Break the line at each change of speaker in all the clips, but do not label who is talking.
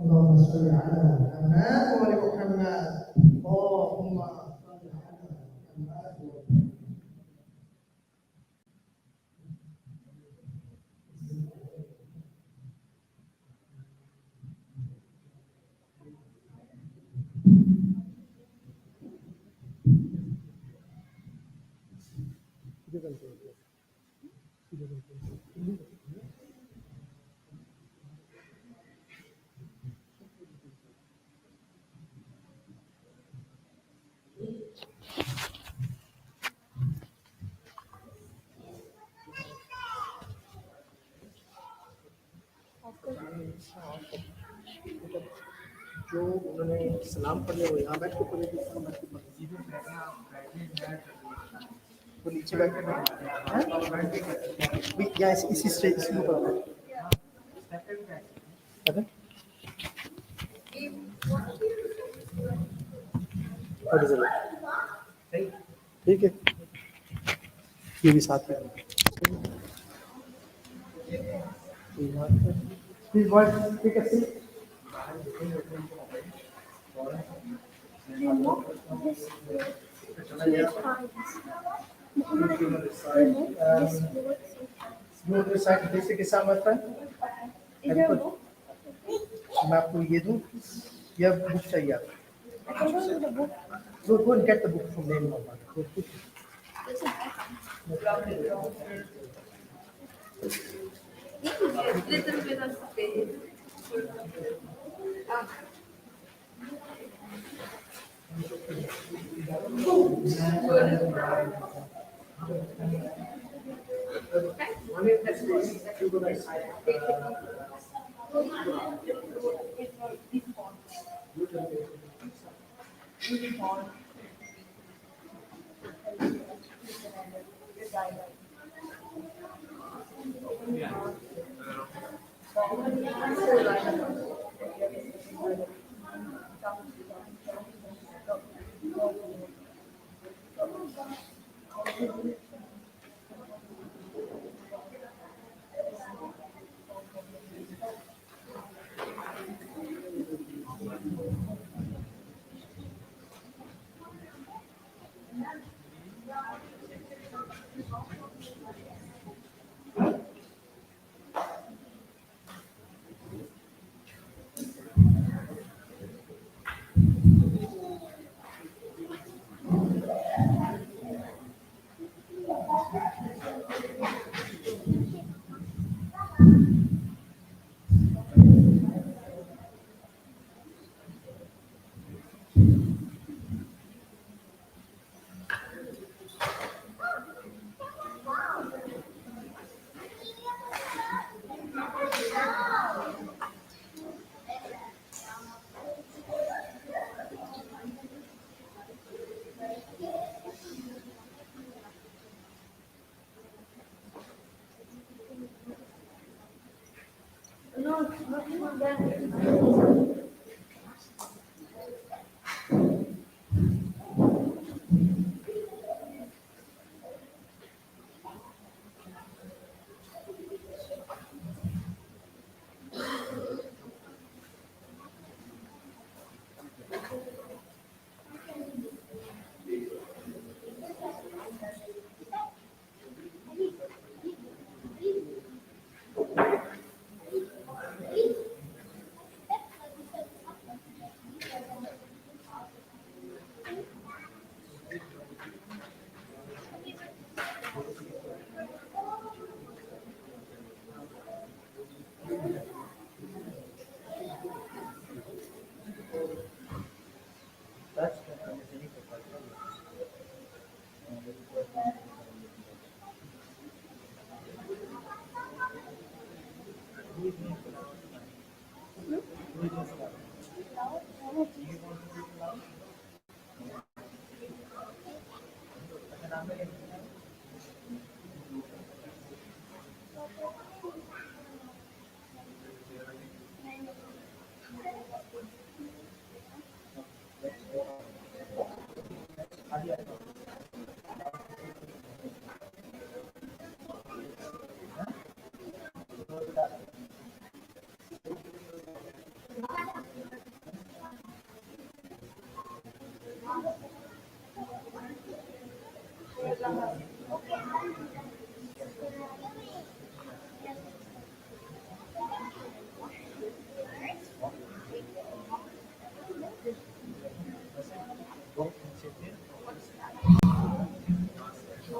اللهم صل على محمد وآل محمد. اللهم صل على محمد. जो उन्होंने सलाम पढ़ लिया वो यहाँ बैठ के पढ़े वो नीचे बैठ के यहाँ इसी स्टेज इसी ऊपर ठीक है ये भी साथ में ठीक है के साथ मैं आपको ये दूं या बुक चाहिए आपको go and get the book from them.
Little bit of space.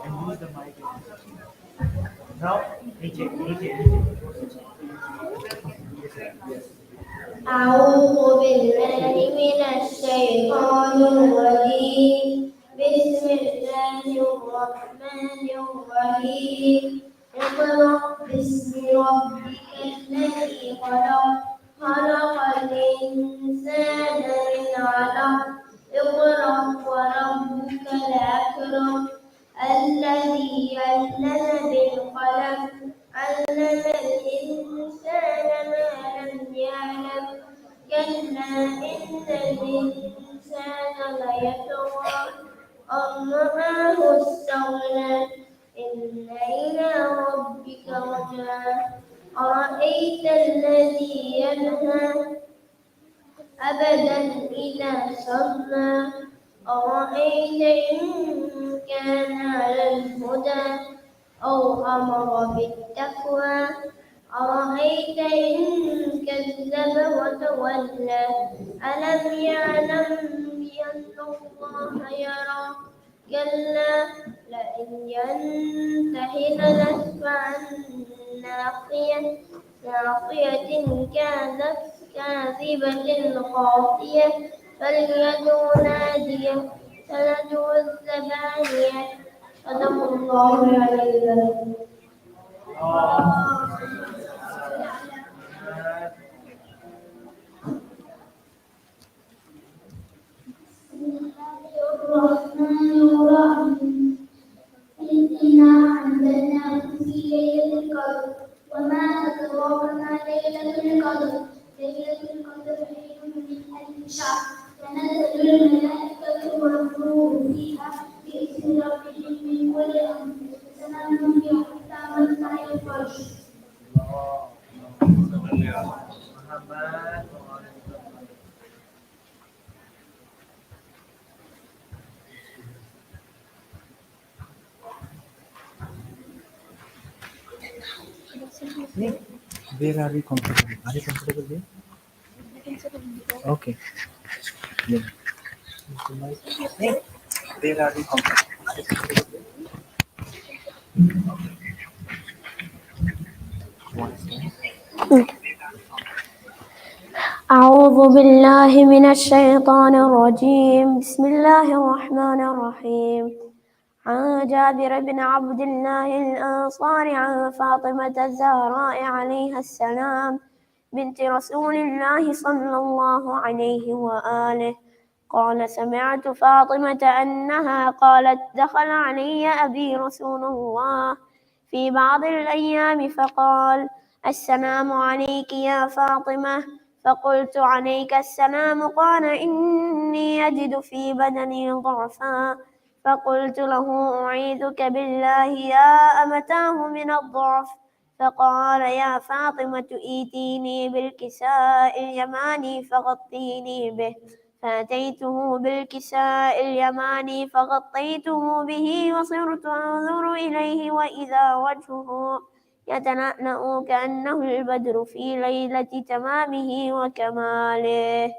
And use the mic. Now, DJ. Yes.
أعوذ بالله من الشيطان الرجيم بسم الله الرحمن الرحيم اقرأ باسم ربك الذي خلق خلق الإنسان من علق اقرأ وربك الأكرم الذي علم بالقلم علم الإنسان ما لم يعلم كلا إن الإنسان ليطغى أن رآه استغنى إن إلى ربك رجعا أرأيت الذي ينهى أبدا إذا صلى أرأيت إن كان على الهدى أو أمر بالتقوى أرأيت إن كذب وتولى ألم يعلم بأن الله يرى كلا لئن ينته لنسفعا ناصية كانت كاذبة خاطئة فليدع ناديه سندع الزبانية صدق الله العظيم. الرحمن الرحيم إنا أنزلناه في ليلة القدر وما أدراك ما ليلة القدر ليلة القدر خير من ألف شهر تنزل الملائكة والروح فيها بإذن ربهم من كل أمر سلام هي حتى مطلع الفجر.
Where are we comfortable? Are you comfortable there? Okay. Yeah. Where are we comfortable? Are you comfortable there?
أعوذ بالله من الشيطان الرجيم بسم الله الرحمن الرحيم عن جابر بن عبد الله الأنصاري عن فاطمة الزهراء عليها السلام بنت رسول الله صلى الله عليه وآله قال سمعت فاطمة أنها قالت دخل علي أبي رسول الله في بعض الأيام فقال السلام عليك يا فاطمة فقلت عليك السلام قال إني أجد في بدني ضعفا فقلت له أعيذك بالله يا أمتاه من الضعف فقال يا فاطمة ائتيني بالكساء اليماني فغطيني به فأتيته بالكساء اليماني فغطيته به وصرت أنظر إليه وإذا وجهه يتنأنأ كأنه البدر في ليلة تمامه وكماله.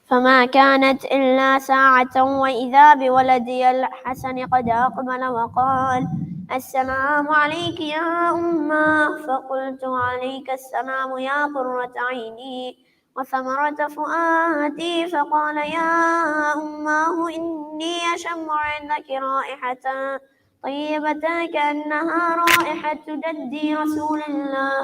فما كانت إلا ساعة وإذا بولدي الحسن قد أقبل وقال السلام عليك يا أمه فقلت عليك السلام يا قرة عيني وثمرة فؤادي فقال يا أمه إني أشم عندك رائحة طيبة كأنها رائحة جدي رسول الله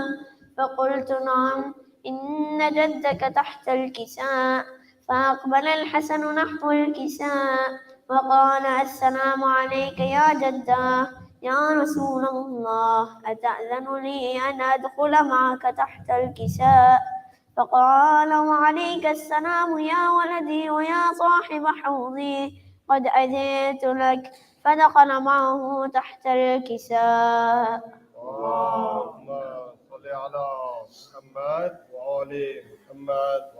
فقلت نعم إن جدك تحت الكساء فأقبل الحسن نحو الكساء وقال السلام عليك يا جداه يا رسول الله أتأذن لي أن أدخل معك تحت الكساء؟ فقال وعليك السلام يا ولدي ويا صاحب حوضي قد أذنت لك، فدخل معه تحت الكساء.
اللهم صل على محمد وآل محمد.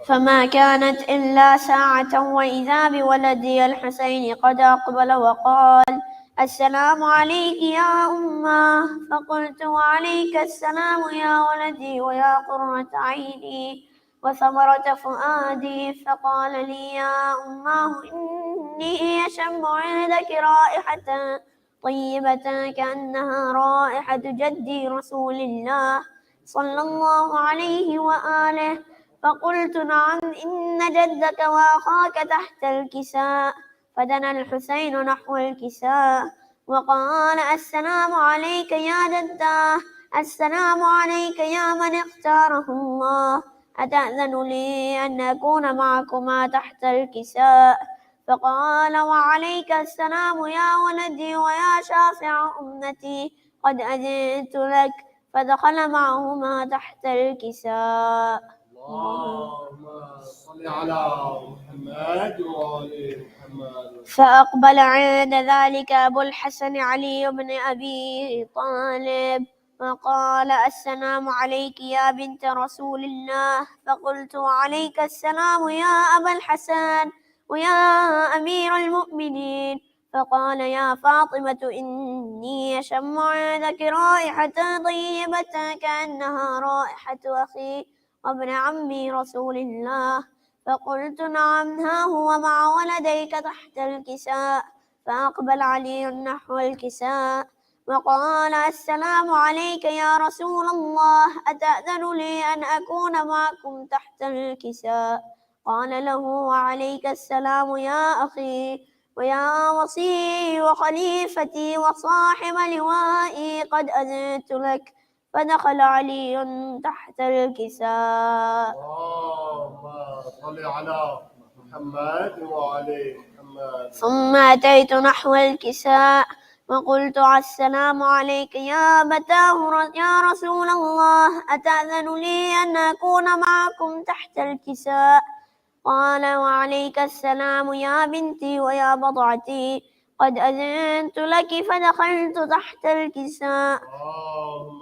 فما كانت إلا ساعة وإذا بولدي الحسين قد أقبل وقال السلام عليك يا أمه. فقلت وعليك السلام يا ولدي ويا قرة عيني وثمرة فؤادي. فقال لي يا أمه إني أشم عندك رائحة طيبة كأنها رائحة جدي رسول الله صلى الله عليه وآله. فقلت نعم إن جدك وأخاك تحت الكساء. فدنا الحسين نحو الكساء وقال السلام عليك يا جداه، السلام عليك يا من اختاره الله، أتأذن لي أن أكون معكما تحت الكساء؟ فقال وعليك السلام يا ولدي ويا شافع أمتي قد أذنت لك، فدخل معهما تحت الكساء.
اللهم صل على محمد وآل محمد.
فأقبل عند ذلك أبو الحسن علي بن أبي طالب وقال السلام عليك يا بنت رسول الله. فقلت وعليك السلام يا أبا الحسن ويا أمير المؤمنين. فقال يا فاطمة إني أشم عندك رائحة طيبة كأنها رائحة أخي وابن عمي رسول الله. فقلت نعم ها هو مع ولديك تحت الكساء. فأقبل علي نحو الكساء وقال السلام عليك يا رسول الله، أتأذن لي أن أكون معكم تحت الكساء؟ قال له وعليك السلام يا أخي ويا وصي وخليفتي وصاحب لوائي قد أذنت لك، فدخل علي تحت الكساء.
اللهم صل على محمد وآل محمد.
ثم أتيت نحو الكساء وقلت السلام عليك يا أبتاه يا رسول الله، أتأذن لي أن أكون معكم تحت الكساء؟ قال وعليك السلام يا بنتي ويا بضعتي قد أذنت لك، فدخلت تحت الكساء.
اللهم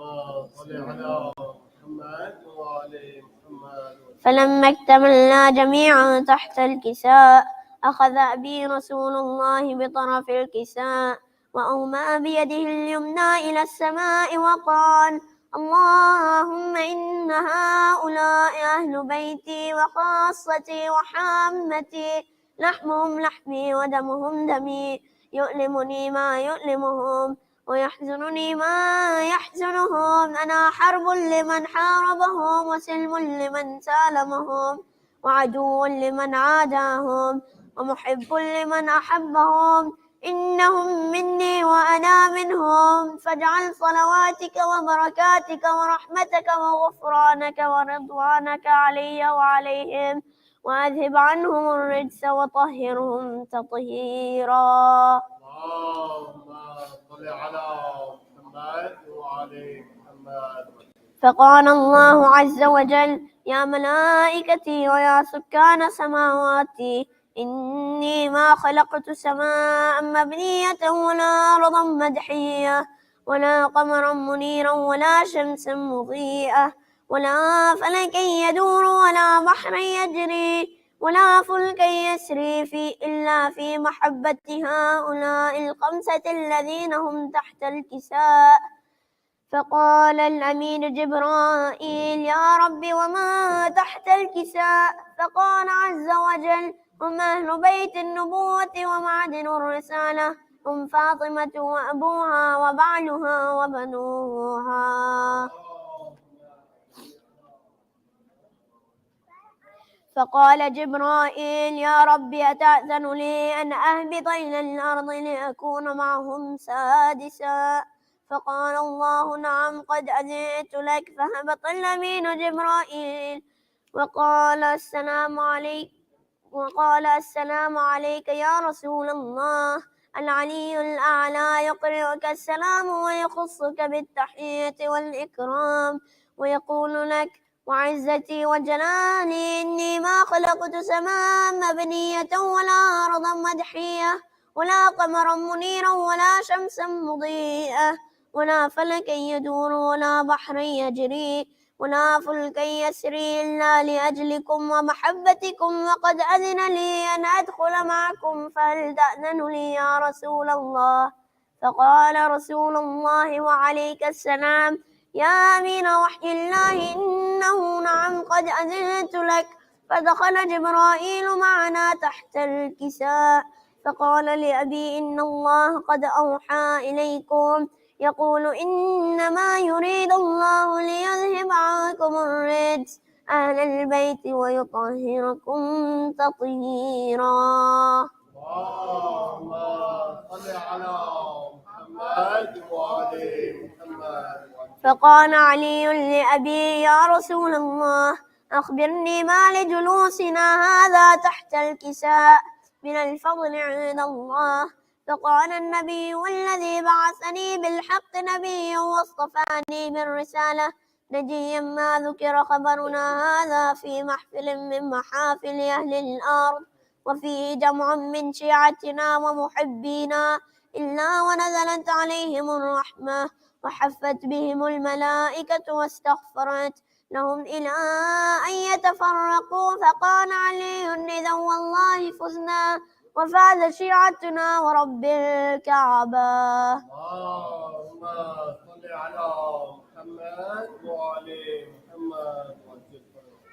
صل على محمد وآل محمد.
فلما اكتملنا جميعا تحت الكساء أخذ أبي رسول الله بطرف الكساء وأومأ بيده اليمنى إلى السماء وقال اللهم إن هؤلاء أهل بيتي وخاصتي وحامتي، لحمهم لحمي ودمهم دمي، يؤلمني ما يؤلمهم ويحزنني ما يحزنهم. أنا حرب لمن حاربهم وسلم لمن سالمهم وعدو لمن عاداهم ومحب لمن أحبهم. إنهم مني وأنا منهم، فاجعل صلواتك وبركاتك ورحمتك وغفرانك ورضوانك علي وعليهم، وأذهب عنهم الرجس وطهرهم تطهيرا.
اللهم صل على محمد وآل محمد.
فقال الله عز وجل يا ملائكتي ويا سكان سماواتي إني ما خلقت سماء مبنية ولا أرضا مدحية ولا قمرا منيرا ولا شمسا مضيئة ولا فلكا يدور ولا بحرا يجري ولا فلكا يسري إلا في محبة هؤلاء الخمسة الذين هم تحت الكساء. فقال الأمين جبرائيل يا رب وما تحت الكساء؟ فقال عز وجل هم أهل بيت النبوة ومعدن الرسالة، هم فاطمة وأبوها وبعلها وبنوها. فقال جبرائيل يا رب أتأذن لي أن أهبط إلى الأرض لأكون معهم سادسا؟ فقال الله نعم قد أذنت لك. فهبط الأمين جبرائيل وقال السلام عليك يا رسول الله. العلي الأعلى يقرئك السلام ويخصك بالتحية والإكرام ويقول لك: وعزتي وجلالي إني ما خلقت سماء مبنية ولا أرضا مدحية ولا قمرا منيرا ولا شمسا مضيئة ولا فلكا يدور ولا بحرا يجري ولا فلكا يسري إلا لأجلكم ومحبتكم، وقد أذن لي أن أدخل معكم فهل تأذن لي يا رسول الله؟ فقال رسول الله وعليك السلام يا أمين وحي الله إنه نعم قد أذنت لك. فدخل جبرائيل معنا تحت الكساء فقال لأبي إن الله قد أوحى إليكم يقول إنما يريد الله ليذهب عنكم الرجس أهل البيت ويطهركم تطهيرا.
اللهم صل على محمد وعلى محمد.
فقال علي لأبي يا رسول الله أخبرني ما لجلوسنا هذا تحت الكساء من الفضل عند الله. فقال النبي والذي بعثني بالحق نبيا واصطفاني بالرسالة نجيا ما ذكر خبرنا هذا في محفل من محافل أهل الأرض وفيه جمع من شيعتنا ومحبينا إلا ونزلت عليهم الرحمة وحفت بهم الملائكة واستغفرت لهم إلى أن يتفرقوا. فقال علي إذا والله فزنا وفاز شيعتنا ورب الكعبة.
اللهم صل على محمد وعلى محمد.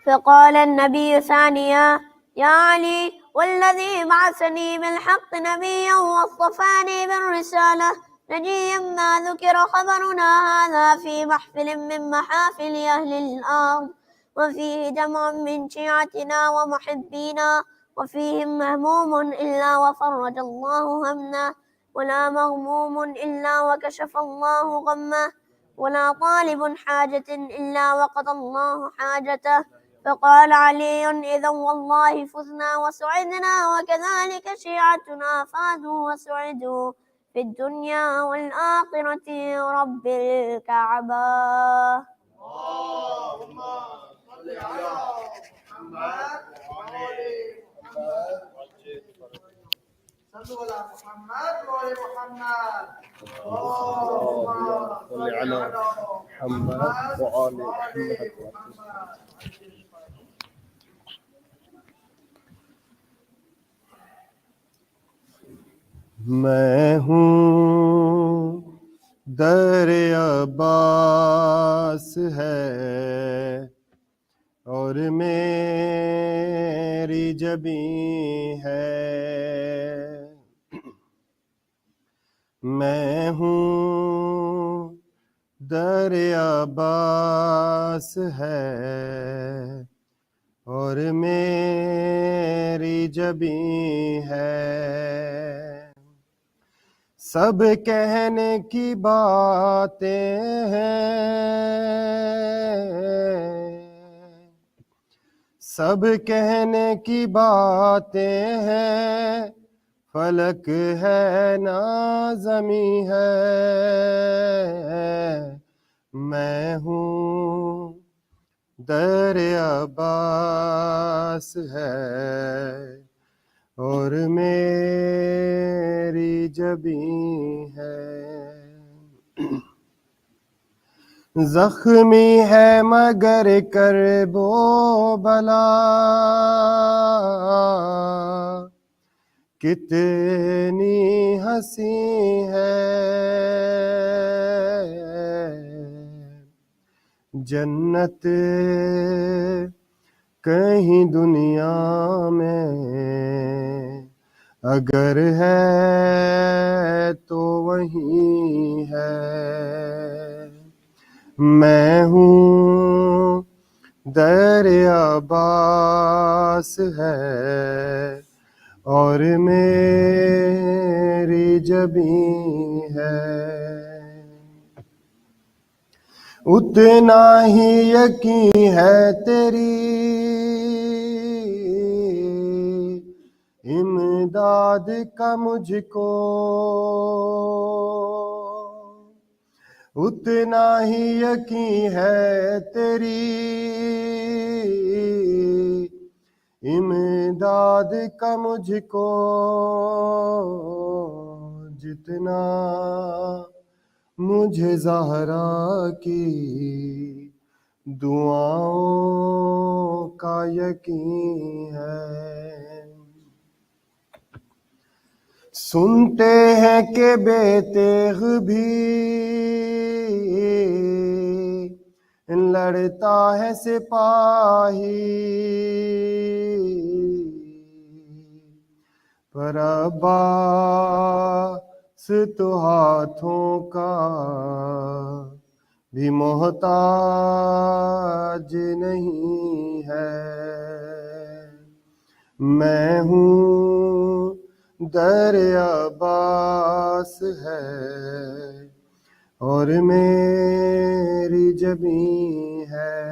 فقال النبي ثانيا يا علي والذي بعثني بالحق نبيا واصطفاني بالرسالة نجيا ما ذكر خبرنا هذا في محفل من محافل أهل الأرض وفيه جمع من شيعتنا ومحبينا وفيهم مهموم إلا وفرج الله همه ولا مغموم إلا وكشف الله غمه ولا طالب حاجة إلا وقضى الله حاجته. فقال علي إذا والله فزنا وسعدنا وكذلك شيعتنا فازوا وسعدوا في الدنيا والآخرة رب الكعبة.
اللهم صل على محمد وعلى محمد.
صلوا على محمد وعلى محمد.
اللهم صل على محمد وعلى محمد. मैं हूँ दर अब्बास है और मेरी जबी है। मैं हूँ दर अब्बास है और मेरी जबी है। सब कहने की बातें हैं, सब कहने की बातें हैं, फलक है ना ज़मी है। मैं हूँ दर अब्बास है और मेरी जबी है। जख्मी है मगर करबो बला, कितनी हंसी है। जन्नत कहीं दुनिया में अगर है तो वही है। मैं हूँ दर अब्बास है और मेरी जबी है। उतना ही यकीन है तेरी امداد کا مجھ کو اتنا ہی یقین ہے تیری، امداد کا مجھ کو جتنا مجھے زہرا کی دعاؤں کا یقین ہے۔ سنتے ہیں کہ بے تیغ بھی لڑتا ہے سپاہی، پر عباس تو ہاتھوں کا بھی محتاج نہیں ہے۔ میں ہوں در عباس ہے اور میری جبیں ہے،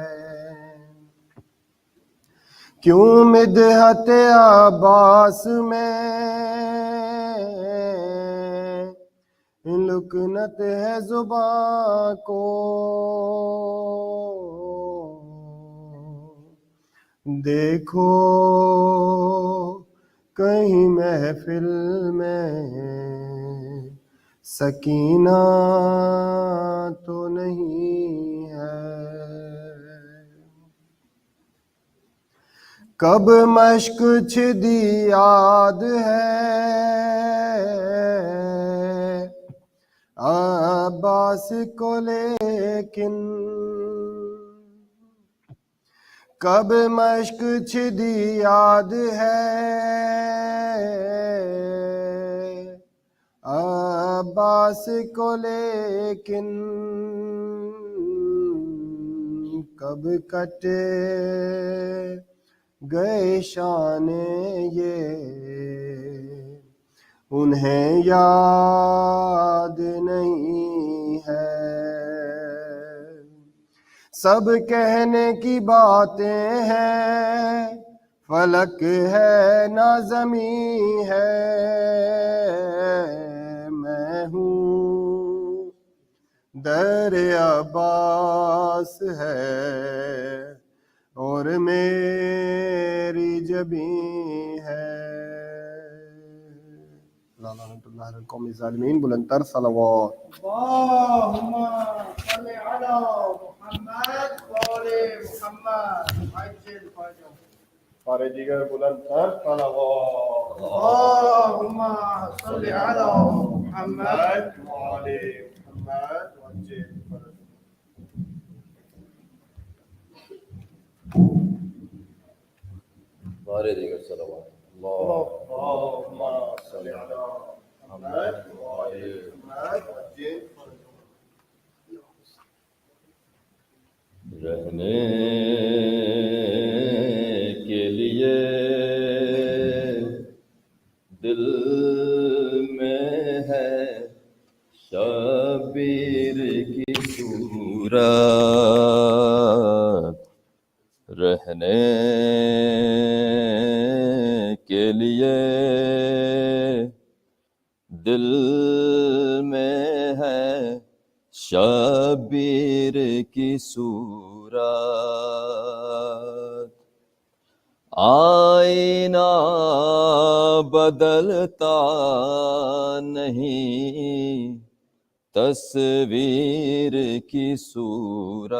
کیوں مدحت عباس میں لکنت ہے زباں کو، دیکھو کہیں محفل میں سکینہ تو نہیں ہے۔ کب مشق چھدی یاد ہے عباس کو لیکن، کب مشق چھدی یاد ہے عباس کو لیکن، کب کٹے گئے شانے یہ انہیں یاد نہیں ہے۔ سب کہنے کی باتیں ہیں، فلک ہے نہ زمین ہے، میں ہوں در عباس ہے اور میری جبیں ہے۔ لعنت اللہ علی القوم الظالمین۔ بلند تر صلوات۔
اللهم صل على محمد وآل محمد عجل فرجهم۔
سارے دیگر بلند تر صلوات۔
اللهم صل على محمد
وآل محمد وعجل فرجهم۔
سارے دیگر صلوات۔
اللهم صل علی محمد وآل محمد وعجل فرجهم۔
رہنے کے لیے دل میں ہے شبیر کی صورت، رہنے کے لیے دل میں ہے شبیر کی صورت، آئینہ بدلتا نہیں تصویر کی صورت،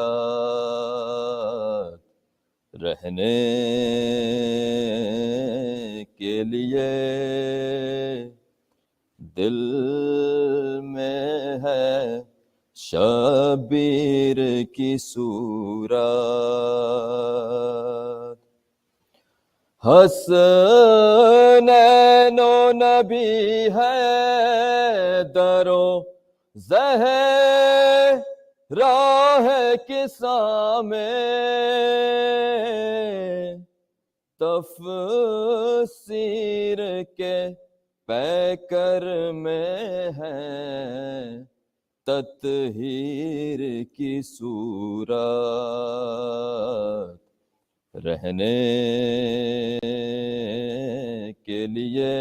رہنے کے لیے دل میں ہے شبیر کی صورت، حسنین و نبی ہے درو زہرا ہے قصہ میں، تفسیر کے پیکر میں ہے تطہیر کی صورت، رہنے کے لیے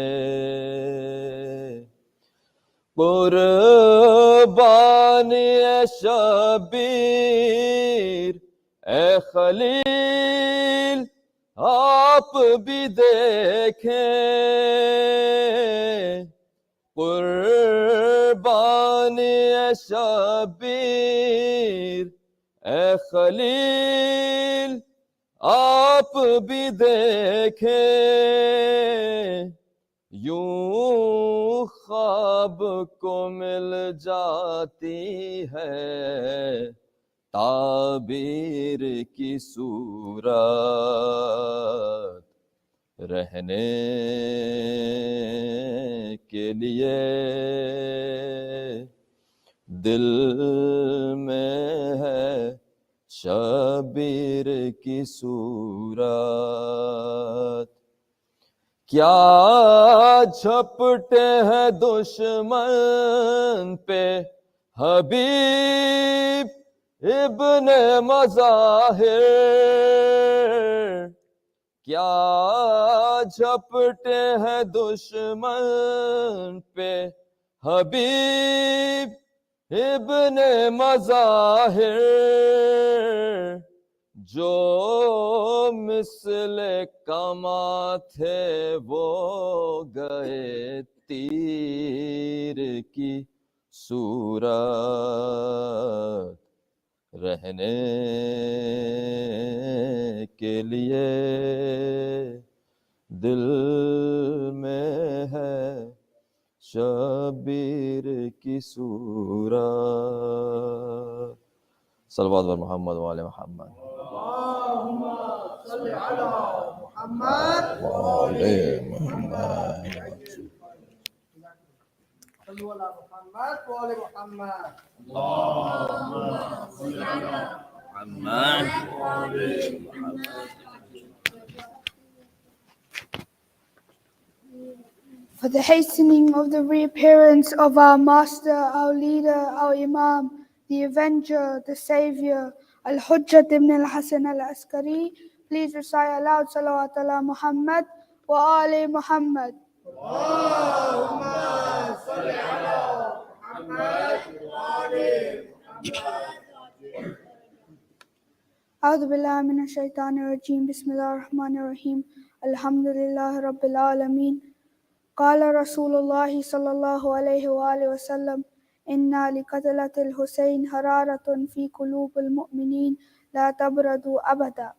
قربان اے شبیر اے خلیل آپ بھی دیکھیں قربان اے شبیر اے خلیل آپ بھی دیکھیں یوں خواب کو مل جاتی ہے تعبیر کی صورت رہنے کے لیے دل میں ہے شبیر کی صورت کیا جھپٹے ہیں دشمن پہ حبیب ابن مظاہر کیا جھپٹے ہیں دشمن پہ حبیب ابن مظاہر جو مثل کما تھے وہ گئے تیر کی صورت رہنے کے لیے دل میں ہے شبیر کی صورت صلوات و محمد و آل محمد
اللهم صل على محمد
وآل محمد
صلوا على محمد وآل محمد
For the hastening of the reappearance of our Master, our Leader, our Imam, the Avenger, the Savior, Al-Hujjat ibn al-Hasan al-Askari, please recite aloud Salawat ala Muhammad wa Ali Muhammad. أعوذ بالله من الشيطان الرجيم بسم الله الرحمن الرحيم الحمد لله رب العالمين قال رسول الله صلى الله عليه وآله وسلم إن لقتلة الحسين حرارة في قلوب المؤمنين لا تبرد أبدا.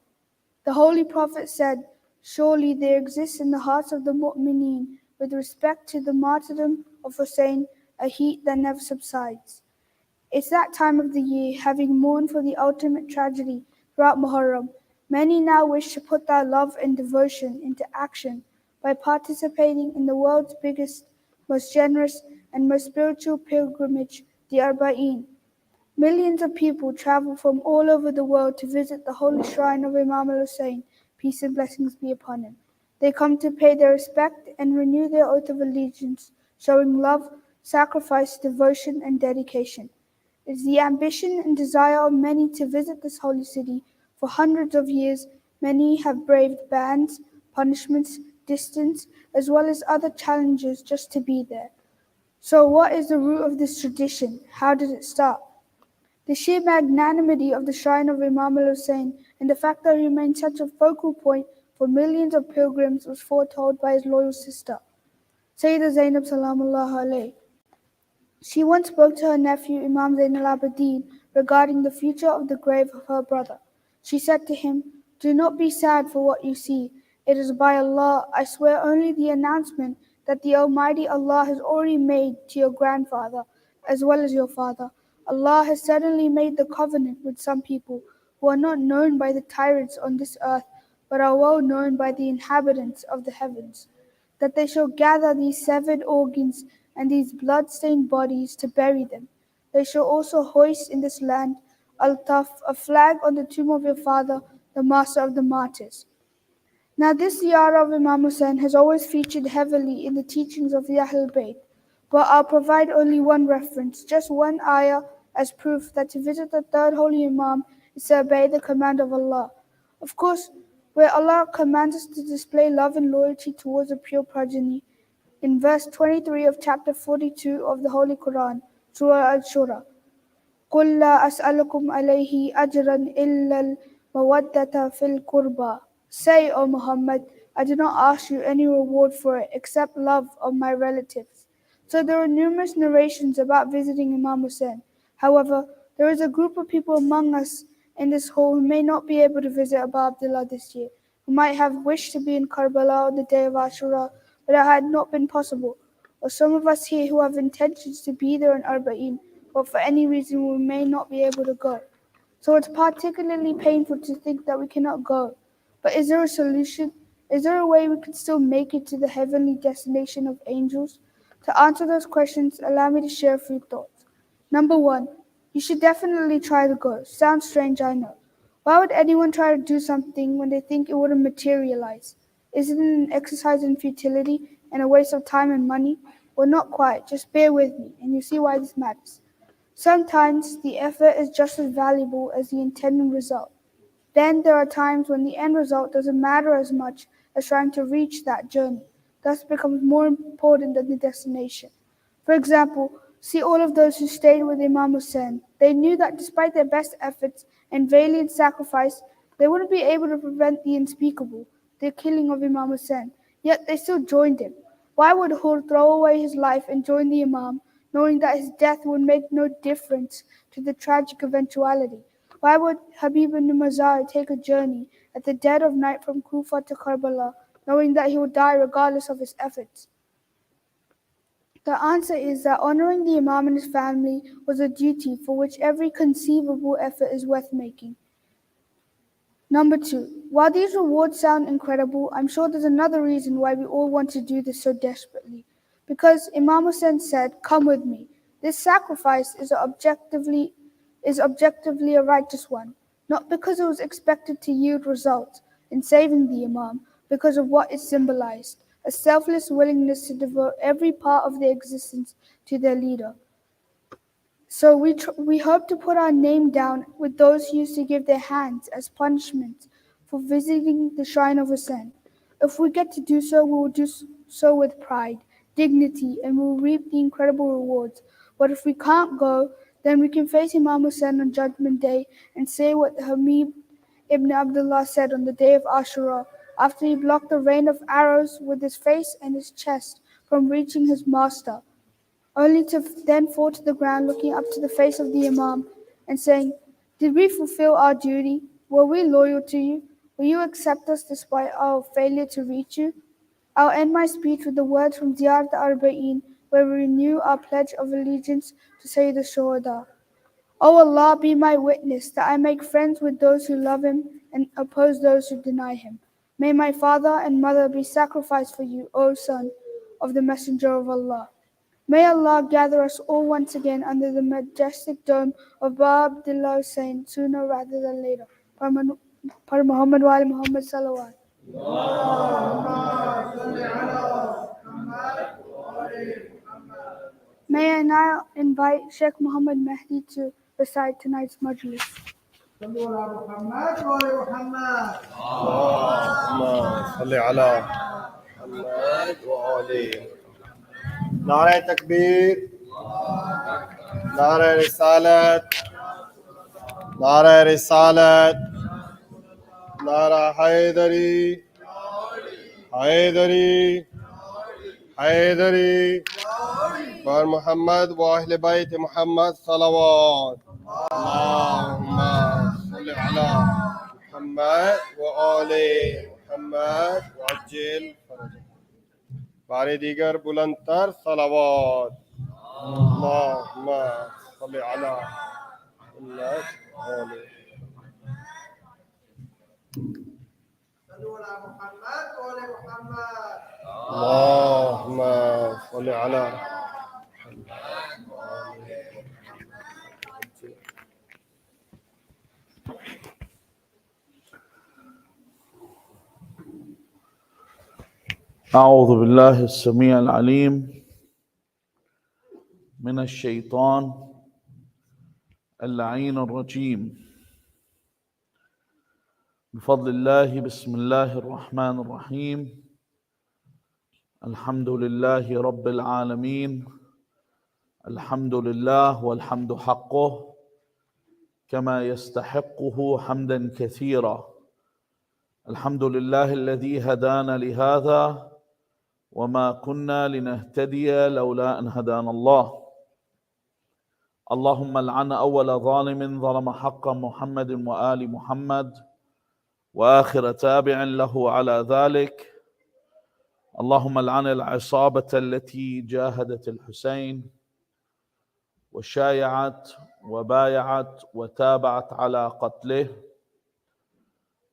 The Holy Prophet said, surely there exists in the hearts of the mu'mineen with respect to the martyrdom of Hussain a heat that never subsides. It's that time of the year, having mourned for the ultimate tragedy throughout Muharram, many now wish to put their love and devotion into action by participating in the world's biggest, most generous, and most spiritual pilgrimage, the Arba'een. Millions of people travel from all over the world to visit the holy shrine of Imam al-Hussain, peace and blessings be upon him. They come to pay their respect and renew their oath of allegiance, showing love, sacrifice, devotion, and dedication. It is the ambition and desire of many to visit this holy city. For hundreds of years, many have braved bans, punishments, distance, as well as other challenges just to be there. So what is the root of this tradition? How did it start? The sheer magnanimity of the shrine of Imam al-Hussain and the fact that it remained such a focal point for millions of pilgrims was foretold by his loyal sister, Sayyidah Zainab Salamullahi alayhi. She once spoke to her nephew Imam Zain al-Abidin regarding the future of the grave of her brother. She said to him, do not be sad for what you see. It is by Allah, I swear only the announcement that the Almighty Allah has already made to your grandfather as well as your father. Allah has suddenly made the covenant with some people who are not known by the tyrants on this earth, but are well known by the inhabitants of the heavens, that they shall gather these severed organs and these blood-stained bodies to bury them. They shall also hoist in this land, Al-Taf, a flag on the tomb of your father, the master of the martyrs. Now this ziyarah of Imam Hussain has always featured heavily in the teachings of the Ahlul Bayt, but I'll provide only one reference, just one ayah as proof that to visit the third holy Imam is to obey the command of Allah. Of course, where Allah commands us to display love and loyalty towards a pure progeny. In verse 23 of chapter 42 of the Holy Quran, Surah Al-Shura, قُلْ لَا أَسْأَلُكُمْ عَلَيْهِ أَجْرًا إِلَّا الْمَوَدَّةَ فِي الْقُرْبَى. Say, O Muhammad, I do not ask you any reward for it except love of my relatives. So there are numerous narrations about visiting Imam Hussain. However, there is a group of people among us in this hall who may not be able to visit Abu Abdullah this year, who might have wished to be in Karbala on the day of Ashura, but it had not been possible. Or some of us here who have intentions to be there in Arba'in, but for any reason we may not be able to go. So it's particularly painful to think that we cannot go. But is there a solution? Is there a way we can still make it to the heavenly destination of angels? To answer those questions, allow me to share a few thoughts. Number one, you should definitely try to go. Sounds strange, I know. Why would anyone try to do something when they think it wouldn't materialize? Isn't it an exercise in futility and a waste of time and money? Well, not quite. Just bear with me, and you see why this matters. Sometimes the effort is just as valuable as the intended result. Then there are times when the end result doesn't matter as much as trying to reach that journey, thus becomes more important than the destination. For example, see all of those who stayed with Imam Hussain. They knew that despite their best efforts and valiant sacrifice, they wouldn't be able to prevent the unspeakable, the killing of Imam Hussain, yet they still joined him. Why would Hur throw away his life and join the Imam, knowing that his death would make no difference to the tragic eventuality? Why would Habib ibn Mazar take a journey at the dead of night from Kufa to Karbala, knowing that he would die regardless of his efforts? The answer is that honoring the Imam and his family was a duty for which every conceivable effort is worth making. Number two, while these rewards sound incredible, I'm sure there's another reason why we all want to do this so desperately. Because Imam Hussain said, "Come with me." This sacrifice is objectively a righteous one, not because it was expected to yield results in saving the Imam, because of what it symbolized, a selfless willingness to devote every part of their existence to their leader. So we hope to put our name down with those who used to give their hands as punishment for visiting the shrine of Hussain. If we get to do so, we will do so with pride, dignity, and we will reap the incredible rewards. But if we can't go, then we can face Imam Hussain on Judgment Day and say what Hamid ibn Abdullah said on the day of Ashura, after he blocked the rain of arrows with his face and his chest from reaching his master, only to then fall to the ground looking up to the face of the Imam and saying, "Did we fulfill our duty? Were we loyal to you? Will you accept us despite our failure to reach you?" I'll end my speech with the words from Ziyarat Arba'in, where we renew our pledge of allegiance to Sayyid al-Shuhada. O Allah, be my witness that I make friends with those who love him and oppose those who deny him. May my father and mother be sacrificed for you, O son of the Messenger of Allah. May Allah gather us all once again under the majestic dome of Abu Abdullah Hussain sooner rather than later. Per Muhammad wa ali Muhammad salawat. May I now invite Sheikh Muhammad Mehdi to recite tonight's Majalis.
صل على محمد وآله. نعرہ تکبیر، نعرہ رسالت، نعرہ رسالت، نعرہ حیدری، حیدری، حیدری، پر محمد و اہل بیت محمد صلوات. اللہم صل علی محمد و آل محمد وعجل فرجهم. بار دیگر بلندتر صلوات. اللہم صل علی محمد و آل اللهم صل على
أعوذ بالله السميع العليم من الشيطان اللعين الرجيم. بفضل الله بسم الله الرحمن الرحيم الحمد لله رب العالمين الحمد لله والحمد حقه كما يستحقه حمدا كثيرا. الحمد لله الذي هدانا لهذا وما كنا لنهتدي لولا أن هدانا الله. اللهم لعن أول ظالم ظلم حق محمد وآل محمد وآخر تابع له على ذلك. اللهم لعن العصابة التي جاهدت الحسين وشايعت وبايعت وتابعت على قتله.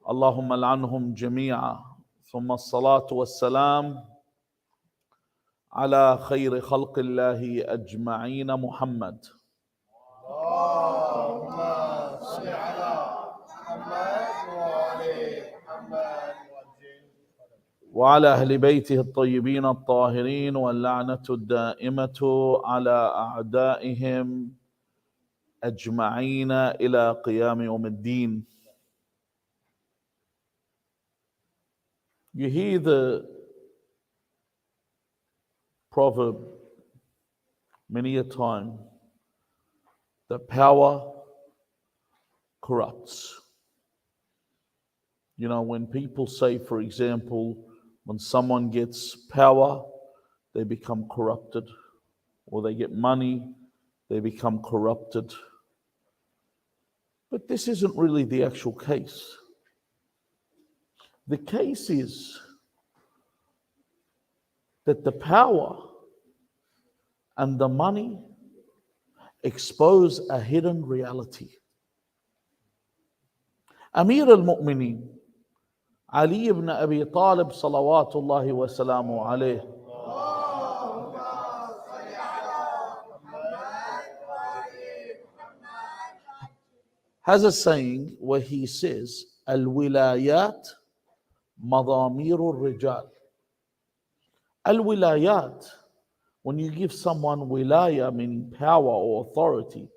اللهم لعنهم جميعا. ثم الصلاة والسلام على خير خلق الله أجمعين محمد.
اللهم صل على محمد وآل محمد
وعلى أهل بيته الطيبين الطاهرين واللعنة الدائمة على أعدائهم أجمعين إلى قيام يوم الدين. You hear the proverb many a time that power corrupts. You know, when people say, for example, when someone gets power, they become corrupted, or they get money, they become corrupted. But this isn't really the actual case. The case is that the power and the money expose a hidden reality. Amir al-Mu'mineen Ali ibn Abi Talib salawatullahi wa salamu alayh has a saying where he says, Al-wilayat madamiru rijal. Al-wilayat, when you give someone wilaya, meaning power or authority,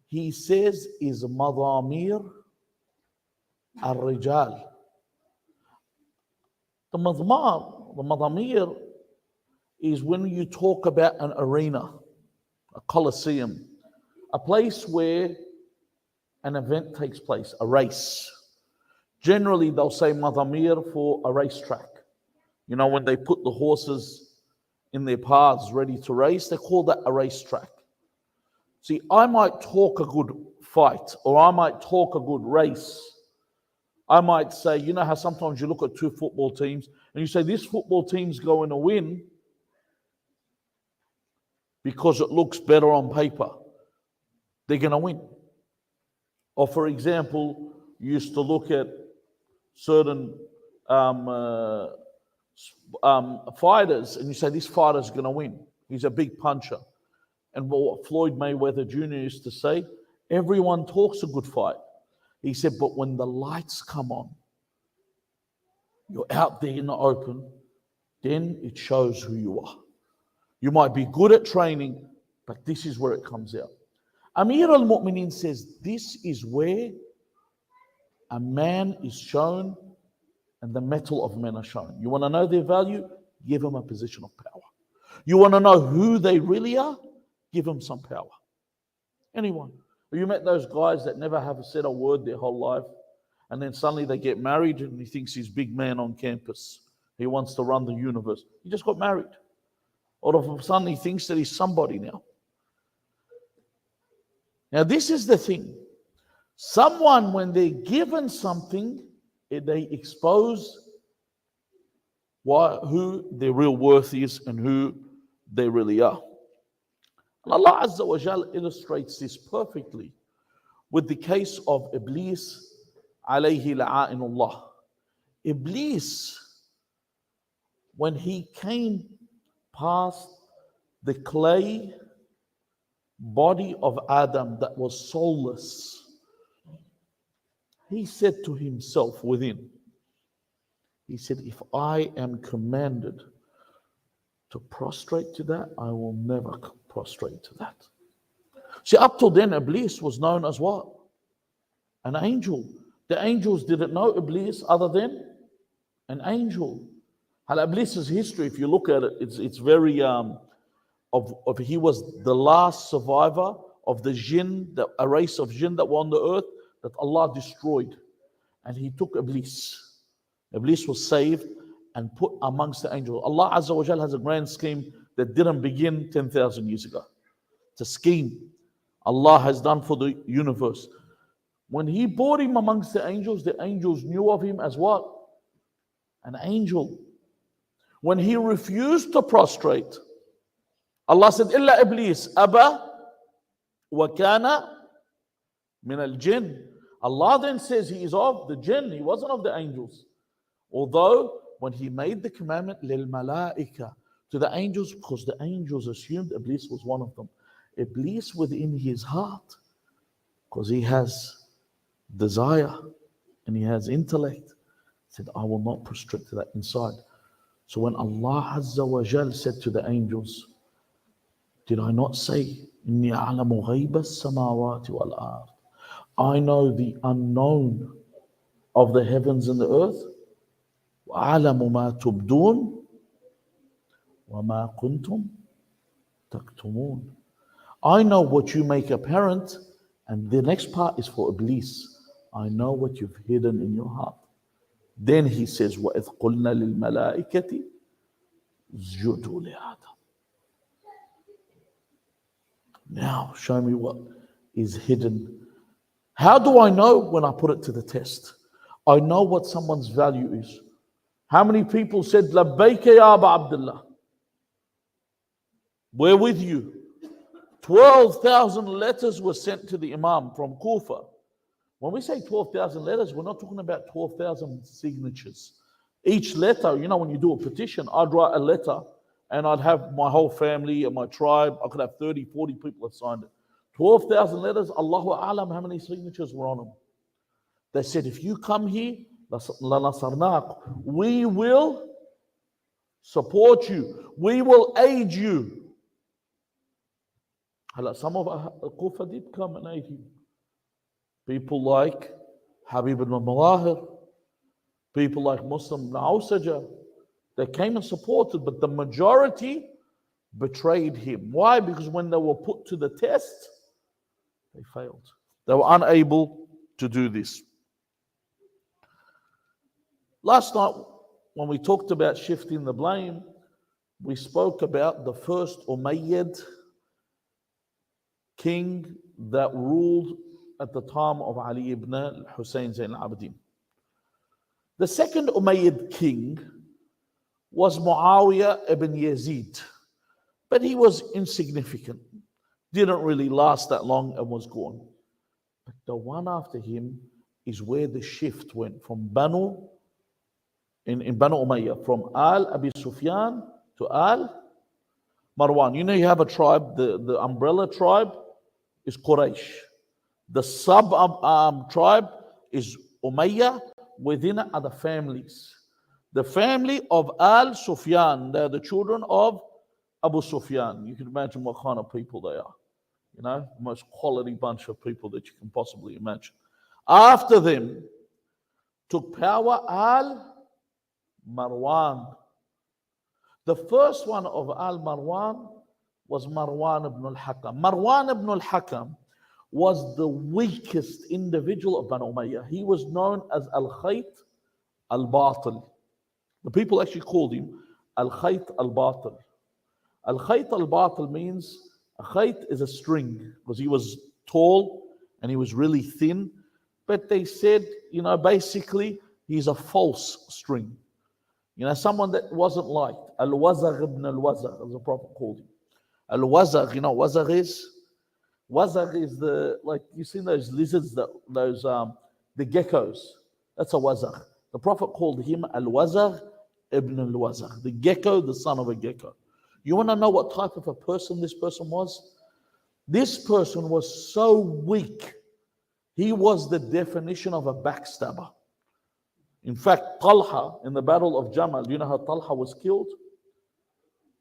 he says is madamir al-rijal. The madamir is when you talk about an arena, a coliseum, a place where an event takes place, a race. Generally, they'll say madamir for a racetrack. You know, when they put the horses in their paths ready to race, they call that a racetrack. See, I might talk a good fight, or I might talk a good race. I might say, you know how sometimes you look at two football teams and you say, this football team's going to win because it looks better on paper. They're going to win. Or for example, you used to look at certain fighters and you say, this fighter's going to win. He's a big puncher. And what Floyd Mayweather Jr. used to say, everyone talks a good fight. He said, but when the lights come on, you're out there in the open, then it shows who you are. You might be good at training, but this is where it comes out. Amir al-Mu'mineen says, this is where a man is shown and the mettle of men are shown. You want to know their value? Give them a position of power. You want to know who they really are? Give them some power. Anyone. You met those guys that never have said a word their whole life, and then suddenly they get married and he thinks he's big man on campus. He wants to run the universe. He just got married. All of a sudden he thinks that he's somebody now. Now this is the thing. Someone, when they're given something, they expose who their real worth is and who they really are. And Allah Azza wa Jal illustrates this perfectly with the case of Iblis alayhi la'inullah. Iblis, when he came past the clay body of Adam that was soulless, he said to himself within, he said, if I am commanded to prostrate to that, I will never prostrate to that. See, up till then, Iblis was known as what? An angel. The angels didn't know Iblis other than an angel. Iblis's history, if you look at it, it's very he was the last survivor of the jinn, a race of jinn that were on the earth that Allah destroyed. And he took Iblis. Iblis was saved and put amongst the angels. Allah Azza wa Jal has a grand scheme that didn't begin 10,000 years ago. It's a scheme Allah has done for the universe. When he brought him amongst the angels knew of him as what? An angel. When he refused to prostrate, Allah said, Illa Iblis, Aba wa kana min al jinn. Allah then says he is of the jinn, he wasn't of the angels. Although when he made the commandment lil malaika to the angels, because the angels assumed Iblis was one of them. Iblis within his heart, because he has desire and he has intellect, said, I will not prostrate to that inside. So when Allah Azza wa Jal said to the angels, did I not say, Inni a'lamu ghayba as-samawati wal ard? I know the unknown of the heavens and the earth. وَأَعْلَمُ مَا تُبْدُونَ وَمَا كُنْتُمْ تَكْتُمُونَ. I know what you make apparent, and the next part is for Iblis. I know what you've hidden in your heart. Then he says, وَإِذْ قُلْنَا لِلْمَلَائِكَةِ اسْجُدُوا لِآدَمَ. Now, show me what is hidden. How do I know? When I put it to the test. I know what someone's value is. How many people said, Labbayka ya Aba Abdullah? We're with you. 12,000 letters were sent to the Imam from Kufa. When we say 12,000 letters, we're not talking about 12,000 signatures. Each letter, you know, when you do a petition, I'd write a letter and I'd have my whole family and my tribe. I could have 30, 40 people that signed it. 12,000 letters, Allahu A'lam how many signatures were on them. They said, if you come here, we will support you. We will aid you. Some of Kufa did come and aid him. People like Habib ibn Mawahir, people like Muslim ibn Awsaja, they came and supported, but the majority betrayed him. Why? Because when they were put to the test, they failed. They were unable to do this. Last night, when we talked about shifting the blame, we spoke about the first Umayyad king that ruled at the time of Ali ibn Hussain Zain al-Abidin. The second Umayyad king was Muawiyah ibn Yazid, but he was insignificant, didn't really last that long and was gone. But the one after him is where the shift went from Banu Umayyah, from Al Abi Sufyan to Al Marwan. You know, you have a tribe, the umbrella tribe is Quraysh. The sub tribe is Umayyah. Within it are the families. The family of Al Sufyan, they're the children of Abu Sufyan. You can imagine what kind of people they are. You know, the most quality bunch of people that you can possibly imagine. After them took power Al Marwan. The first one of Al Marwan was Marwan ibn al-Hakam. Marwan ibn al-Hakam was the weakest individual of Banu Umayyah. He was known as Al-Khayt al-Batil. The people actually called him Al-Khayt al-Batil. Al-Khayt al-Batil means a khayt is a string, because he was tall and he was really thin. But they said, you know, basically he's a false string. You know, someone that wasn't liked. Al-Wazagh ibn al-Wazagh, as the Prophet called him. Al-Wazagh, you know what Wazagh is? Wazagh is the, like, you seen those lizards, the geckos. That's a Wazagh. The Prophet called him Al-Wazagh ibn al-Wazagh, the gecko, the son of a gecko. You want to know what type of a person this person was? This person was so weak. He was the definition of a backstabber. In fact, Talha, in the battle of Jamal, you know how Talha was killed?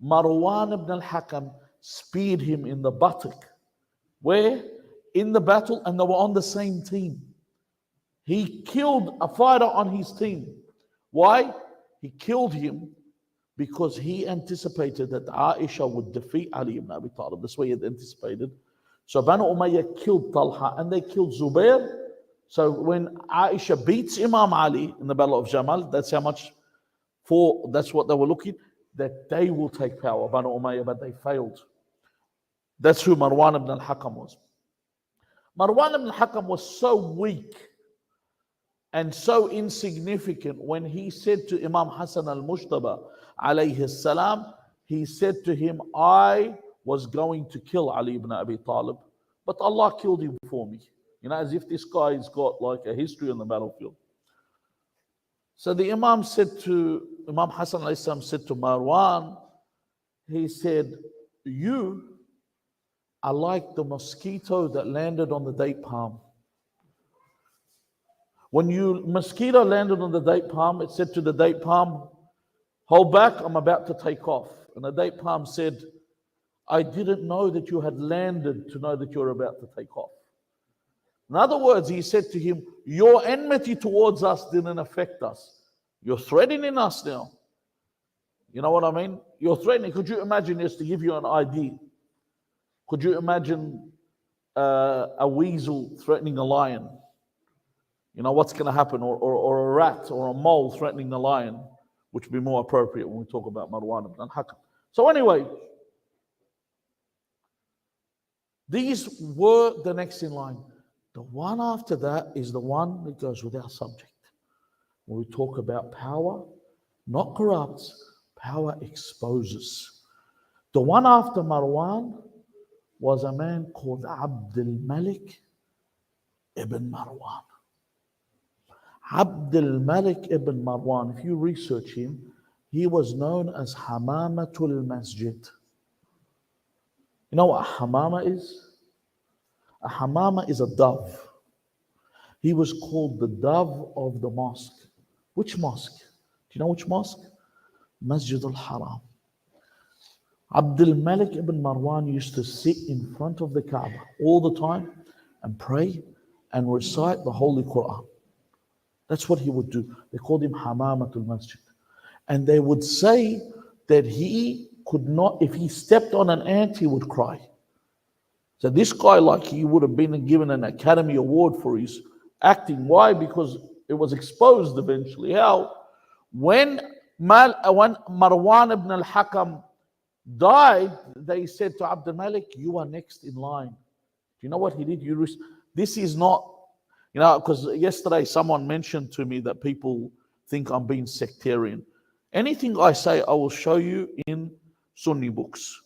Marwan ibn al-Hakam speared him in the buttock. Where? In the battle, and they were on the same team. He killed a fighter on his team. Why? He killed him because he anticipated that Aisha would defeat Ali ibn Abi Talib. That's what he had anticipated. So Banu Umayyad killed Talha and they killed Zubair. So when Aisha beats Imam Ali in the Battle of Jamal, that's how much that's what they were looking, that they will take power, Banu Umayyah, but they failed. That's who Marwan ibn al-Hakam was. Marwan ibn al-Hakam was so weak and so insignificant when he said to Imam Hassan al-Mushtaba alayhi salam, he said to him, I was going to kill Ali ibn Abi Talib, but Allah killed him for me. You know, as if this guy's got like a history on the battlefield. So the Imam Hassan alayhi salam said to Marwan, he said, you are like the mosquito that landed on the date palm. When mosquito landed on the date palm, it said to the date palm, hold back, I'm about to take off. And the date palm said, I didn't know that you had landed to know that you're about to take off. In other words, he said to him, your enmity towards us didn't affect us. You're threatening us now. You know what I mean? You're threatening. Could you imagine, just to give you an idea, could you imagine a weasel threatening a lion? You know what's going to happen? Or a rat or a mole threatening a lion, which would be more appropriate when we talk about Marwan ibn al-Hakam. So anyway, these were the next in line. The one after that is the one that goes with our subject. When we talk about power, not corrupts, power exposes. The one after Marwan was a man called Abdul Malik ibn Marwan. Abdul Malik ibn Marwan, if you research him, he was known as Hamamatul Masjid. You know what a hamama is? A hamama is a dove. He was called the dove of the mosque. Which mosque? Do you know which mosque? Masjid al-Haram. Abdul Malik ibn Marwan used to sit in front of the Kaaba all the time and pray and recite the Holy Quran. That's what he would do. They called him Hamamatul Masjid. And they would say that he could not, if he stepped on an ant, he would cry. So this guy, like, he would have been given an Academy Award for his acting. Why? Because it was exposed eventually. How? When Marwan ibn al-Hakam died, they said to Abdul Malik, you are next in line. Do you know what he did? This is not, you know, because yesterday someone mentioned to me that people think I'm being sectarian. Anything I say, I will show you in Sunni books.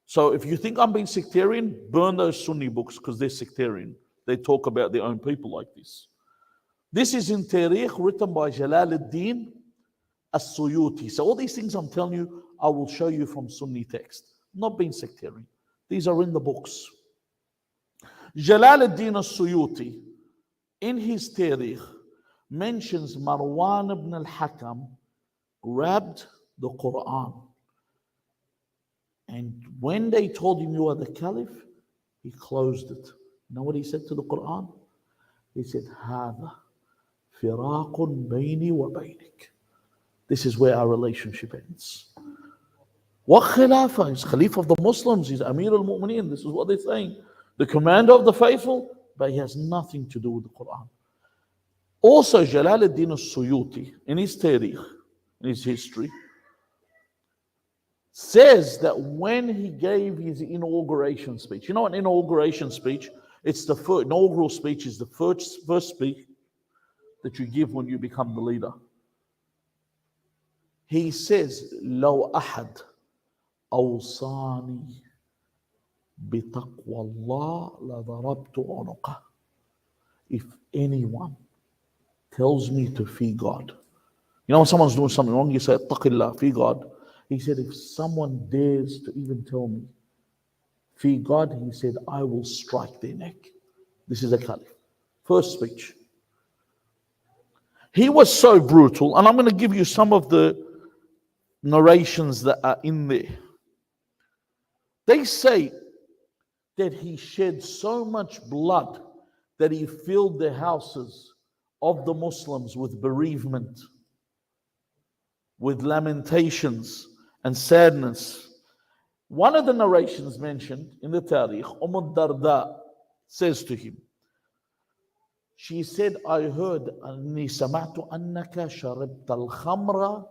So if you think I'm being sectarian, burn those Sunni books because they're sectarian. They talk about their own people like this. This is in Tariq written by Jalaluddin as-Suyuti. So all these things I'm telling you, I will show you from Sunni text. I'm not being sectarian. These are in the books. Jalaluddin as-Suyuti, in his Tariq, mentions Marwan ibn al-Hakam grabbed the Quran. And when they told him you are the caliph, he closed it. You know what he said to the Quran? He said, هذا فراق بيني وبينك. This is where our relationship ends. What Khilafah? He's Khalifa of the Muslims, he's Amir al-Mu'mineen. This is what they're saying. The commander of the faithful, but he has nothing to do with the Quran. Also, Jalaluddin al-Suyuti, in his Tariq, in his history, says that when he gave his inauguration speech, you know an inauguration speech? It's the first, inaugural speech is the first speech that you give when you become the leader. He says, لو أحد أوصاني بتقوى الله لضربت عنقه. If anyone tells me to fear God, you know when someone's doing something wrong, you say, اتق الله, fear God. He said, if someone dares to even tell me, fear God, he said, I will strike their neck. This is a caliph. First speech. He was so brutal, and I'm going to give you some of the narrations that are in there. They say that he shed so much blood that he filled their houses of the Muslims with bereavement, with lamentations and sadness. One of the narrations mentioned in the Tariq, Darda says to him, she said, I heard, أني سمعت أنك شربت الخمر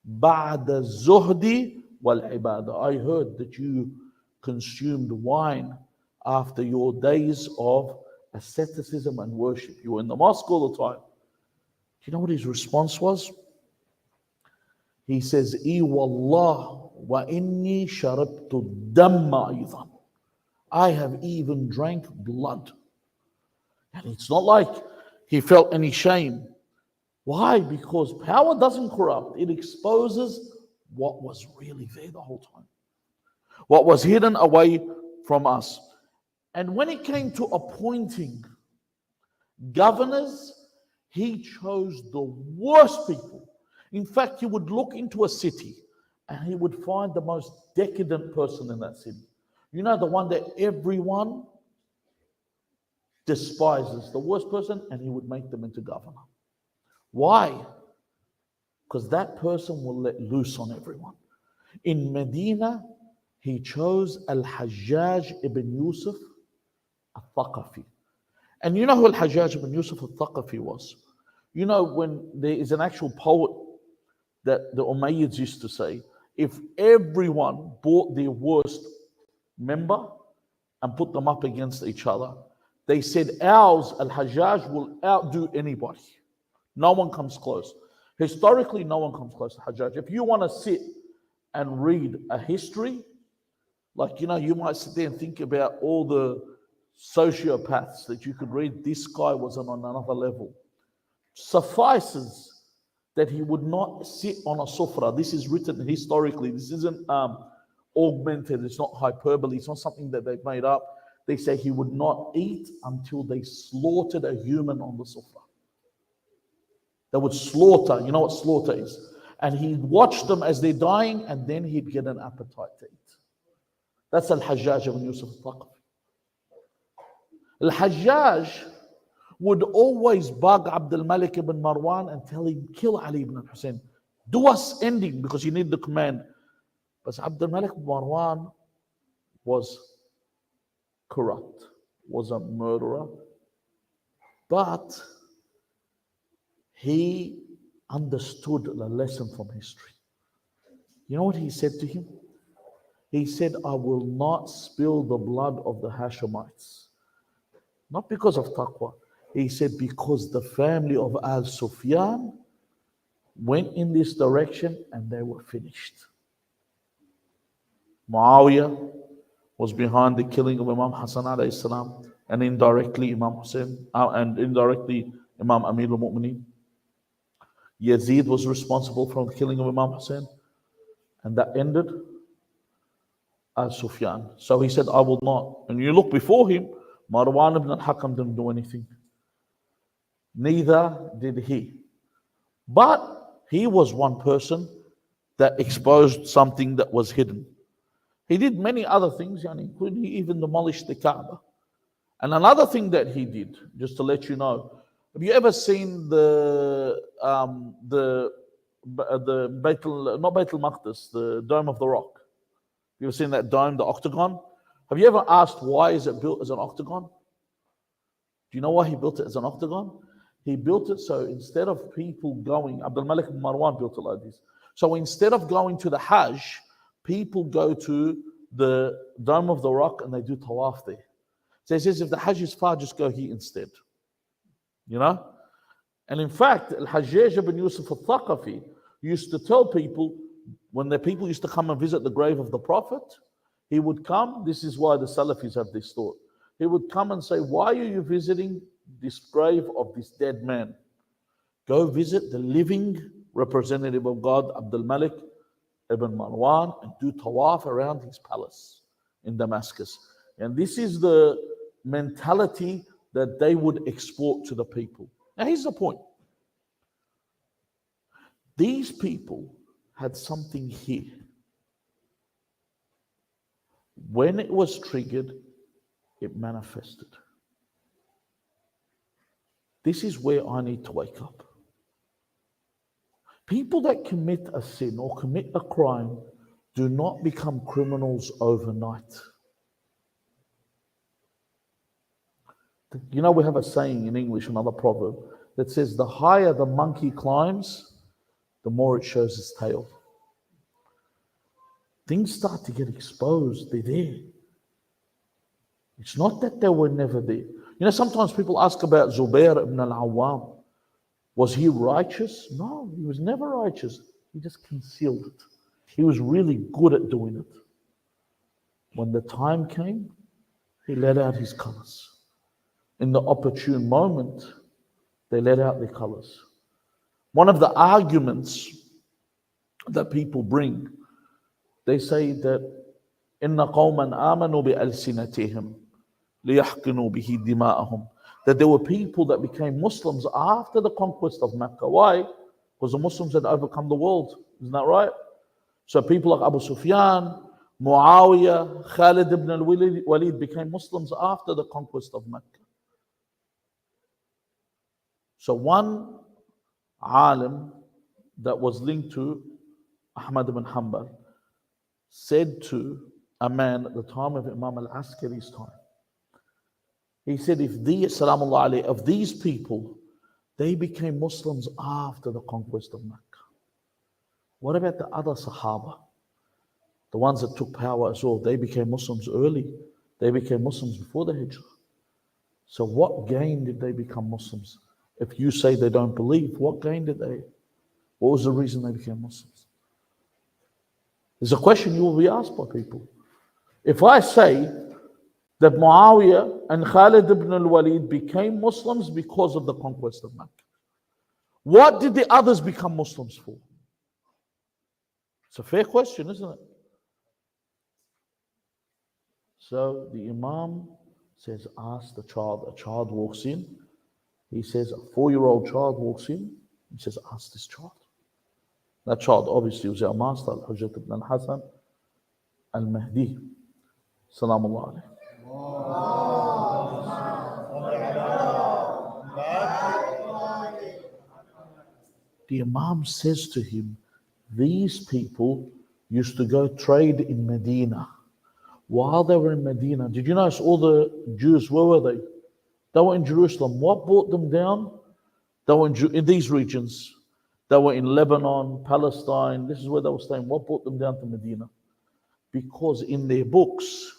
بعد الزهد والعبادة. I heard that you consumed wine after your days of asceticism and worship. You were in the mosque all the time. Do you know what his response was? He says, إي والله وإني شربت الدم أيضا. I have even drank blood. And it's not like he felt any shame. Why? Because power doesn't corrupt. It exposes what was really there the whole time. What was hidden away from us. And when it came to appointing governors, he chose the worst people. In fact, he would look into a city and he would find the most decadent person in that city. You know, the one that everyone despises, the worst person, and he would make them into governor. Why? Because that person will let loose on everyone. In Medina, he chose Al-Hajjaj ibn Yusuf al-Thaqafi. And you know who Al-Hajjaj ibn Yusuf al-Thaqafi was? You know, when there is an actual poet that the Umayyads used to say, if everyone bought their worst member and put them up against each other, they said, ours, Al-Hajjaj, will outdo anybody. No one comes close. Historically, no one comes close to Hajjaj. If you want to sit and read a history, like, you know, you might sit there and think about all the sociopaths that you could read. This guy was on another level. Suffices that he would not sit on a sufra. This is written historically. This isn't augmented. It's not hyperbole. It's not something that they've made up. They say he would not eat until they slaughtered a human on the sufra. They would slaughter. You know what slaughter is? And he'd watch them as they're dying, and then he'd get an appetite to eat. That's Al-Hajjaj ibn Yusuf al-Thaqafi. Al-Hajjaj would always bug Abdul Malik ibn Marwan and tell him, kill Ali ibn Hussain. Do us ending, because he needed the command. But Abdul Malik ibn Marwan was corrupt, was a murderer, but he understood the lesson from history. You know what he said to him? He said, I will not spill the blood of the Hashemites. Not because of taqwa. He said, because the family of Al Sufyan went in this direction and they were finished. Muawiyah was behind the killing of Imam Hassan alayhi salam, and indirectly Imam Hussain, and indirectly Imam Amir al-Mu'mineen. Yazid was responsible for the killing of Imam Hussain, and that ended Al-Sufyan. So he said, I will not. And you look before him, Marwan ibn al-Hakam didn't do anything. Neither did he. But he was one person that exposed something that was hidden. He did many other things, including he even demolished the Kaaba. And another thing that he did, just to let you know, have you ever seen the Baitul, not Baitul Maqdis, the Dome of the Rock? You ever seen that dome, the octagon? Have you ever asked why is it built as an octagon? Do you know why he built it as an octagon? He built it so instead of people going, Abdul Malik ibn Marwan built it like this. So instead of going to the Hajj, people go to the Dome of the Rock and they do tawaf there. So he says, if the Hajj is far, just go here instead. You know? And in fact, Al-Hajjaj ibn Yusuf al-Thaqafi used to tell people, when the people used to come and visit the grave of the Prophet, he would come, this is why the Salafis have this thought. He would come and say, why are you visiting this grave of this dead man? Go visit the living representative of God, Abdul Malik ibn Marwan, and do tawaf around his palace in Damascus. And this is the mentality that they would export to the people. Now here's the point. These people had something here. When it was triggered, it manifested. This is where I need to wake up. People that commit a sin or commit a crime do not become criminals overnight. You know, we have a saying in English, another proverb, that says the higher the monkey climbs, the more it shows its tail. Things start to get exposed, they're there. It's not that they were never there. You know, sometimes people ask about Zubair ibn al-Awwam. Was he righteous? No, he was never righteous. He just concealed it. He was really good at doing it. When the time came, he let out his colors. In the opportune moment, they let out their colors. One of the arguments that people bring, they say that إِنَّ قَوْمًا آمَنُوا بِأَلْسِنَتِهِمْ لِيَحْقِنُوا بِهِ دِمَاءَهُمْ. That there were people that became Muslims after the conquest of Mecca. Why? Because the Muslims had overcome the world. Isn't that right? So people like Abu Sufyan, Muawiyah, Khalid ibn al-Walid became Muslims after the conquest of Mecca. So one alim that was linked to Ahmad ibn Hanbal said to a man at the time of Imam al-Askari's time, he said, if these people, they became Muslims after the conquest of Mecca. What about the other Sahaba? The ones that took power as well, they became Muslims early. They became Muslims before the Hijrah. So what gain did they become Muslims? If you say they don't believe, what gain did they? What was the reason they became Muslims? It's a question you will be asked by people. If I say that Muawiyah and Khalid ibn al-Walid became Muslims because of the conquest of Mecca, what did the others become Muslims for? It's a fair question, isn't it? So the Imam says, ask the child. A child walks in. He says, a 4-year-old child walks in. He says, ask this child. That child obviously was our master, Al-Hujjat ibn al-Hasan al-Mehdi. Salaamullah alayhi. The Imam says to him, these people used to go trade in Medina. While they were in Medina, did you notice all the Jews, where were they? They were in Jerusalem. What brought them down? They were in these regions. They were in Lebanon, Palestine. This is where they were staying. What brought them down to Medina? Because in their books,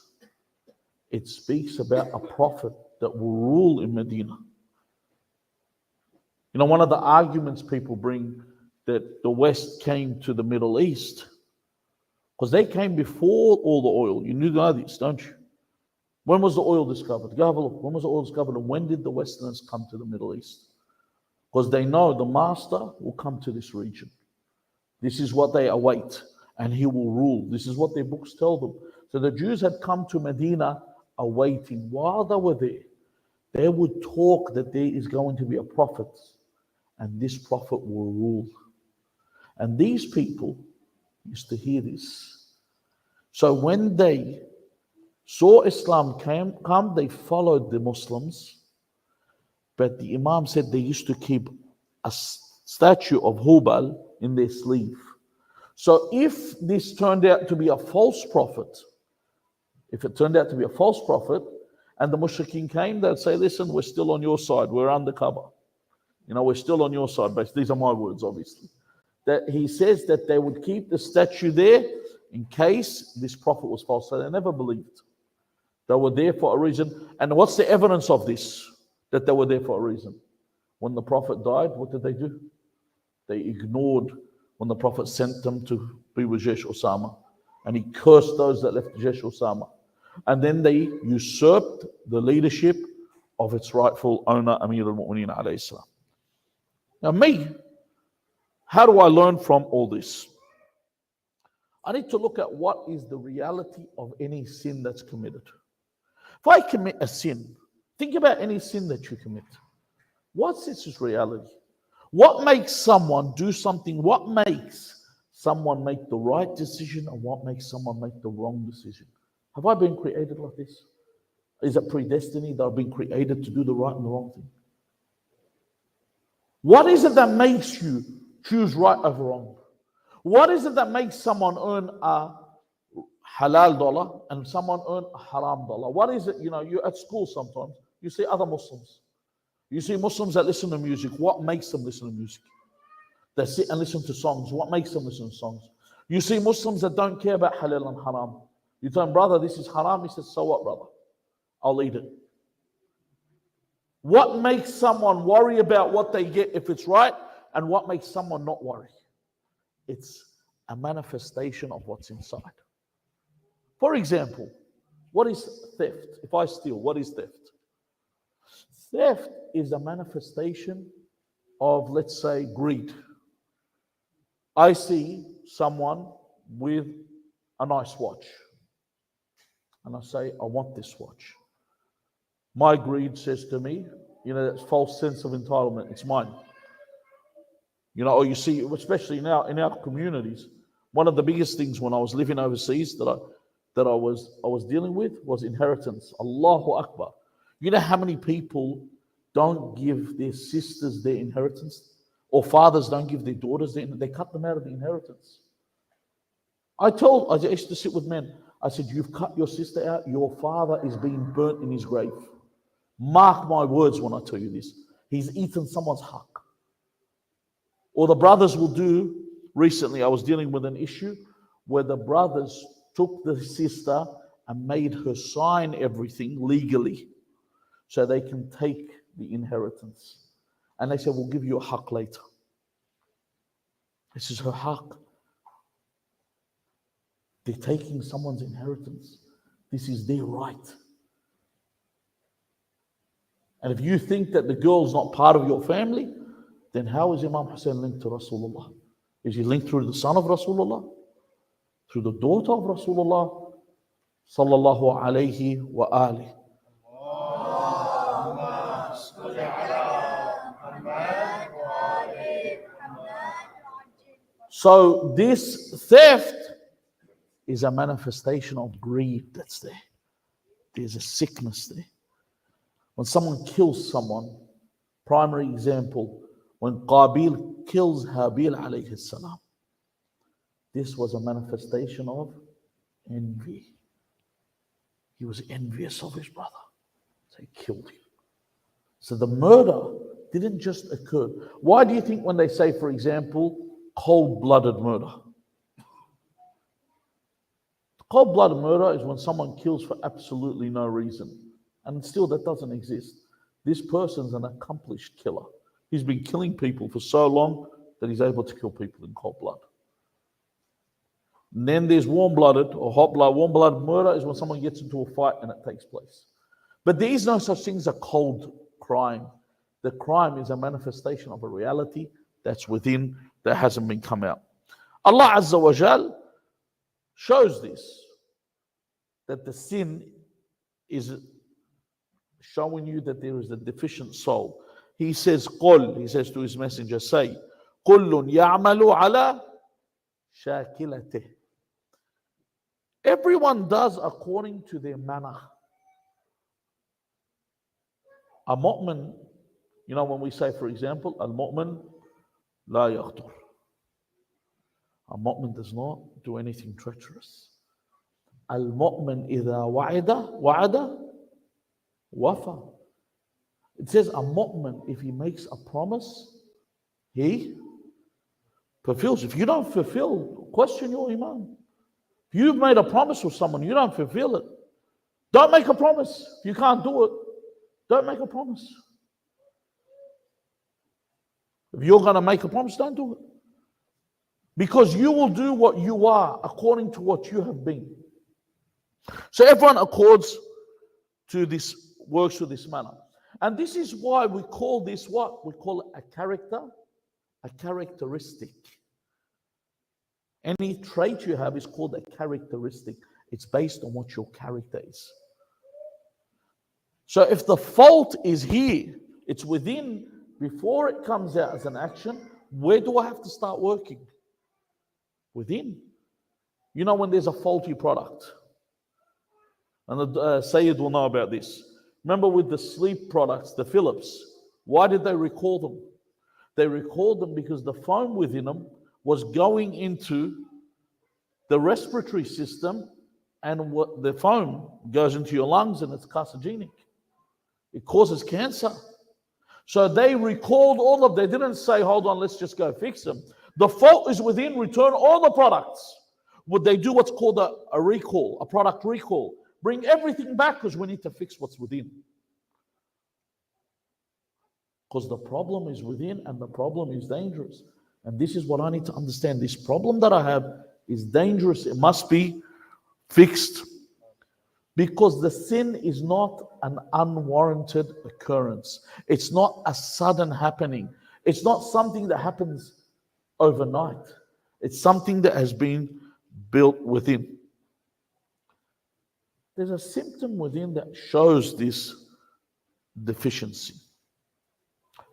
it speaks about a prophet that will rule in Medina. You know, one of the arguments people bring that the West came to the Middle East, because they came before all the oil. You know this, don't you? When was the oil discovered? Go have a look. When was the oil discovered and when did the Westerners come to the Middle East? Because they know the master will come to this region. This is what they await and he will rule. This is what their books tell them. So the Jews had come to Medina awaiting. While they were there, they would talk that there is going to be a prophet and this prophet will rule. And these people used to hear this. So when they saw Islam come, they followed the Muslims. But the Imam said they used to keep a statue of Hubal in their sleeve. So if this turned out to be a false prophet, and the mushrikeen came, they'd say, listen, we're still on your side, we're undercover. You know, we're still on your side, but these are my words, obviously. That he says that they would keep the statue there in case this prophet was false. So they never believed. They were there for a reason. And what's the evidence of this? That they were there for a reason. When the prophet died, what did they do? They ignored when the prophet sent them to be with Jaysh Osama. And he cursed those that left Jaysh Osama. And then they usurped the leadership of its rightful owner, Amir al-Mu'mineen alayhi salam. Now me, how do I learn from all this? I need to look at what is the reality of any sin that's committed. If I commit a sin, think about any sin that you commit. What's its reality? What makes someone do something? What makes someone make the right decision and what makes someone make the wrong decision? Have I been created like this? Is it predestiny that I've been created to do the right and the wrong thing? What is it that makes you choose right over wrong? What is it that makes someone earn a halal dollar and someone earn a haram dollar? What is it? You know, you're at school sometimes, you see other Muslims. You see Muslims that listen to music. What makes them listen to music? They sit and listen to songs. What makes them listen to songs? You see Muslims that don't care about halal and haram. You tell them, brother, this is haram. He says, so what, brother? I'll eat it. What makes someone worry about what they get if it's right, and what makes someone not worry? It's a manifestation of what's inside. For example, what is theft? If I steal, what is theft? Theft is a manifestation of, let's say, greed. I see someone with a nice watch, and I say, I want this watch. My greed says to me, you know, that false sense of entitlement, it's mine. You know, or you see, especially now in our communities, one of the biggest things when I was living overseas that I was dealing with was inheritance. Allahu Akbar. You know how many people don't give their sisters their inheritance? Or fathers don't give their daughters their inheritance? They cut them out of the inheritance. I used to sit with men. I said, you've cut your sister out, your father is being burnt in his grave. Mark my words when I tell you this. He's eaten someone's haqq. Or the brothers will do, recently I was dealing with an issue where the brothers took the sister and made her sign everything legally so they can take the inheritance. And they said, we'll give you a haqq later. This is her haqq. They're taking someone's inheritance. This is their right. And if you think that the girl's not part of your family, then how is Imam Hussain linked to Rasulullah? Is he linked through the son of Rasulullah? Through the daughter of Rasulullah? Sallallahu alayhi wa alihi. So this theft is a manifestation of greed that's there. There's a sickness there. When someone kills someone, primary example, when Qabil kills Habil alayhi salam, this was a manifestation of envy. He was envious of his brother, so he killed him. So the murder didn't just occur. Why do you think when they say, for example, cold-blooded murder? Cold-blooded murder is when someone kills for absolutely no reason. And still that doesn't exist. This person's an accomplished killer. He's been killing people for so long that he's able to kill people in cold blood. And then there's warm-blooded or hot-blooded. Warm-blooded murder is when someone gets into a fight and it takes place. But there is no such thing as a cold crime. The crime is a manifestation of a reality that's within, that hasn't been come out. Allah Azza wa Jal shows this, that the sin is showing you that there is a deficient soul. He says, قُلْ, he says to his messenger, say, كُلٌّ يَعْمَلُ عَلَى شَاكِلَتِهِ. Everyone does according to their manner. A mu'min, you know, when we say, for example, al-mu'min la yaghdur. A mu'min does not do anything treacherous. Al-mu'min idha wa'ada wafa. It says a mu'min, if he makes a promise, he fulfills. If you don't fulfill, question your iman. If you've made a promise with someone, you don't fulfill it. Don't make a promise. If you can't do it, don't make a promise. If you're going to make a promise, don't do it. Because you will do what you are according to what you have been. So everyone accords to this, works with this manner. And this is why we call this what? We call it a character, a characteristic. Any trait you have is called a characteristic. It's based on what your character is. So if the fault is here, it's within, before it comes out as an action, where do I have to start working? Within. You know when there's a faulty product, and the Sayyid will know about this. Remember with the sleep products, the Philips, why did they recall them? They recalled them because the foam within them was going into the respiratory system, and what the foam goes into your lungs and it's carcinogenic. It causes cancer. So they recalled all of them. They didn't say, hold on, let's just go fix them. The fault is within, return all the products. Would they do what's called a recall, a product recall? Bring everything back because we need to fix what's within. Because the problem is within and the problem is dangerous. And this is what I need to understand. This problem that I have is dangerous. It must be fixed. Because the sin is not an unwarranted occurrence. It's not a sudden happening. It's not something that happens overnight. It's something that has been built within. There's a symptom within that shows this deficiency.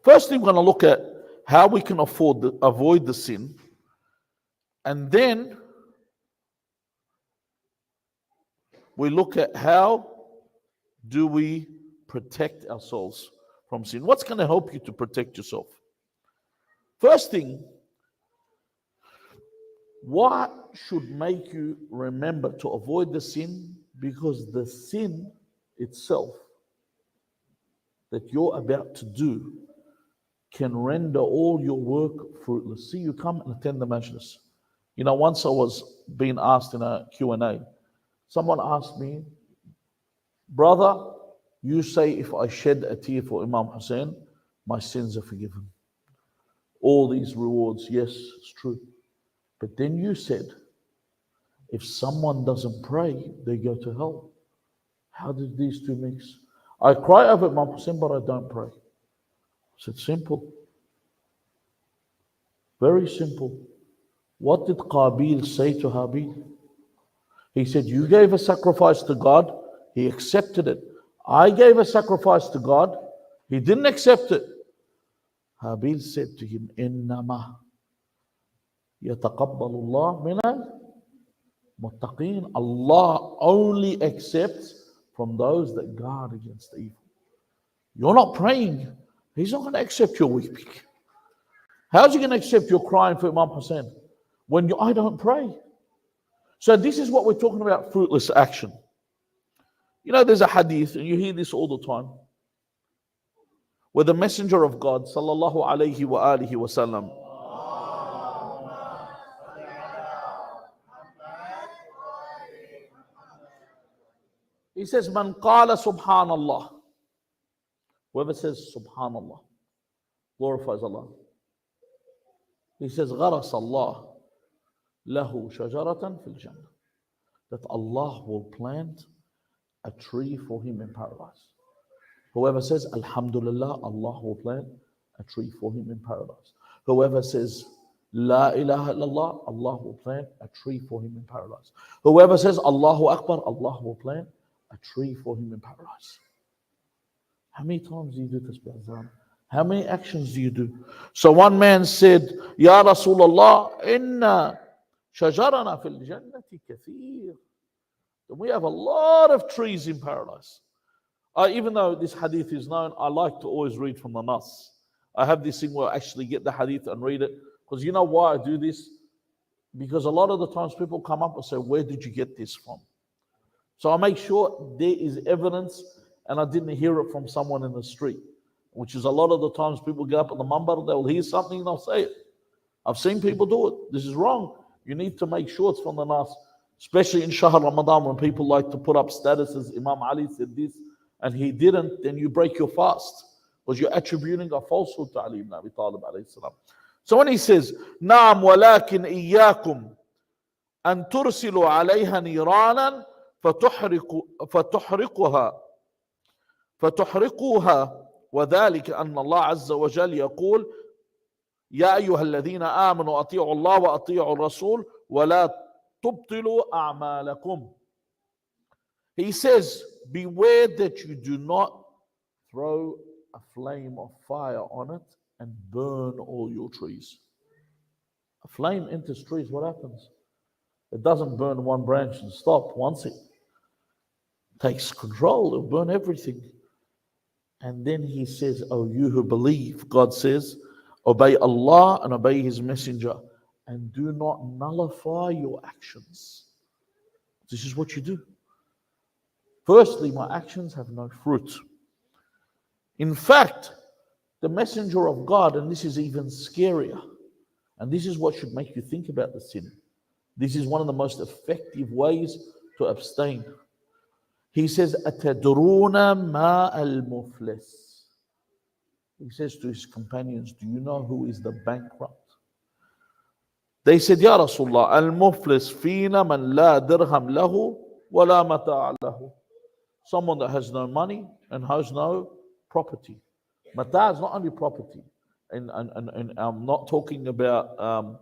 Firstly, we're going to look at how we can avoid the sin. And then we look at how do we protect ourselves from sin. What's going to help you to protect yourself? First thing, what should make you remember to avoid the sin? Because the sin itself that you're about to do can render all your work fruitless. See, you come and attend the Majalis. You know, once I was being asked in a Q&A, someone asked me, brother, you say if I shed a tear for Imam Hussain, my sins are forgiven. All these rewards, yes, it's true. But then you said, if someone doesn't pray, they go to hell. How did these two mix? I cry over Imam Hussain, but I don't pray. I said, simple. Very simple. What did Qabil say to Habil? He said, you gave a sacrifice to God, he accepted it. I gave a sacrifice to God, he didn't accept it. Habil said to him, Innama yataqabbalullah minal muttaqeen. Allah only accepts from those that guard against evil. You're not praying, he's not going to accept your weeping. How's he going to accept your crying for Imam Hussain when I don't pray? So this is what we're talking about, fruitless action. You know, there's a hadith, and you hear this all the time, where the Messenger of God, sallallahu alayhi wa alihi wa sallam, he says, Man qala subhanallah. Whoever says subhanallah, glorifies Allah. He says, Gharas Allah lahu shajaratan fil jannah. That Allah will plant a tree for him in paradise. Whoever says Alhamdulillah, Allah will plant a tree for him in paradise. Whoever says La ilaha illallah, Allah will plant a tree for him in paradise. Whoever says Allahu Akbar, Allah will plant a tree for him in paradise. How many times do you do this, Azan? How many actions do you do? So one man said, Ya Rasulullah, inna shajarana fil jannati kathir. We have a lot of trees in paradise. Even though this hadith is known, I like to always read from the Nas. I have this thing where I actually get the hadith and read it. Because you know why I do this? Because a lot of the times people come up and say, where did you get this from? So I make sure there is evidence and I didn't hear it from someone in the street. Which is a lot of the times people get up on the mambar, they'll hear something and they'll say it. I've seen people do it. This is wrong. You need to make sure it's from the Nas. Especially in Shahr Ramadan when people like to put up statuses, Imam Ali said this and he didn't, then you break your fast. Because you're attributing a falsehood to Ali ibn Abi Talib alayhi salam. So when he says, Naam walakin iyyakum an tursilu alayha niranan fatuhriquha وذلك أن الله عز وجل يقول يا أيها الذين آمنوا أطيعوا الله وأطيعوا الرسول ولا تبطلوا أعمالكم. He says, beware that you do not throw a flame of fire on it and burn all your trees. A flame enters trees, what happens? It doesn't burn one branch and stop. Once it takes control, it'll burn everything. And then he says, oh, you who believe, God says, Obey Allah and obey His Messenger, and do not nullify your actions. This is what you do. Firstly, my actions have no fruit. In fact, the Messenger of God, and this is even scarier, and this is what should make you think about the sin. This is one of the most effective ways to abstain. He says, أَتَدْرُونَ مَا الْمُفْلِسِ. He says to his companions, do you know who is the bankrupt? They said, Ya Rasulullah, al-muflis fina man la dirham lahu wa la mata' lahu. Someone that has no money and has no property. Mata' is not only property. And I'm not talking about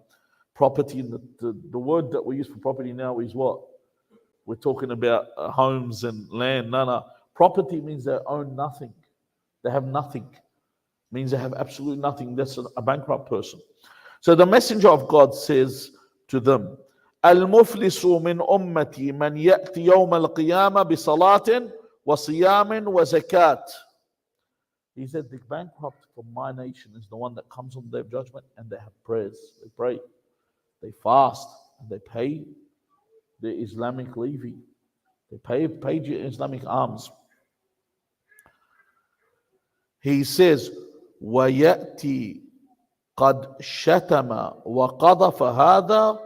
property. The word that we use for property now is what? We're talking about homes and land. No. Property means they own nothing. They have nothing. Means they have absolutely nothing. That's a bankrupt person. So the Messenger of God says to them, Al-muflisu min ummati man ya'ti yawm al-qiyamah bi salatin wa siyamin wa zakat. He said, the bankrupt from my nation is the one that comes on the day of judgment and they have prayers. They pray, they fast, and they pay the Islamic levy. They pay the Islamic alms. He says, وَيَأْتِي قَدْ شَتَمَ وَقَضَفَ هَذَا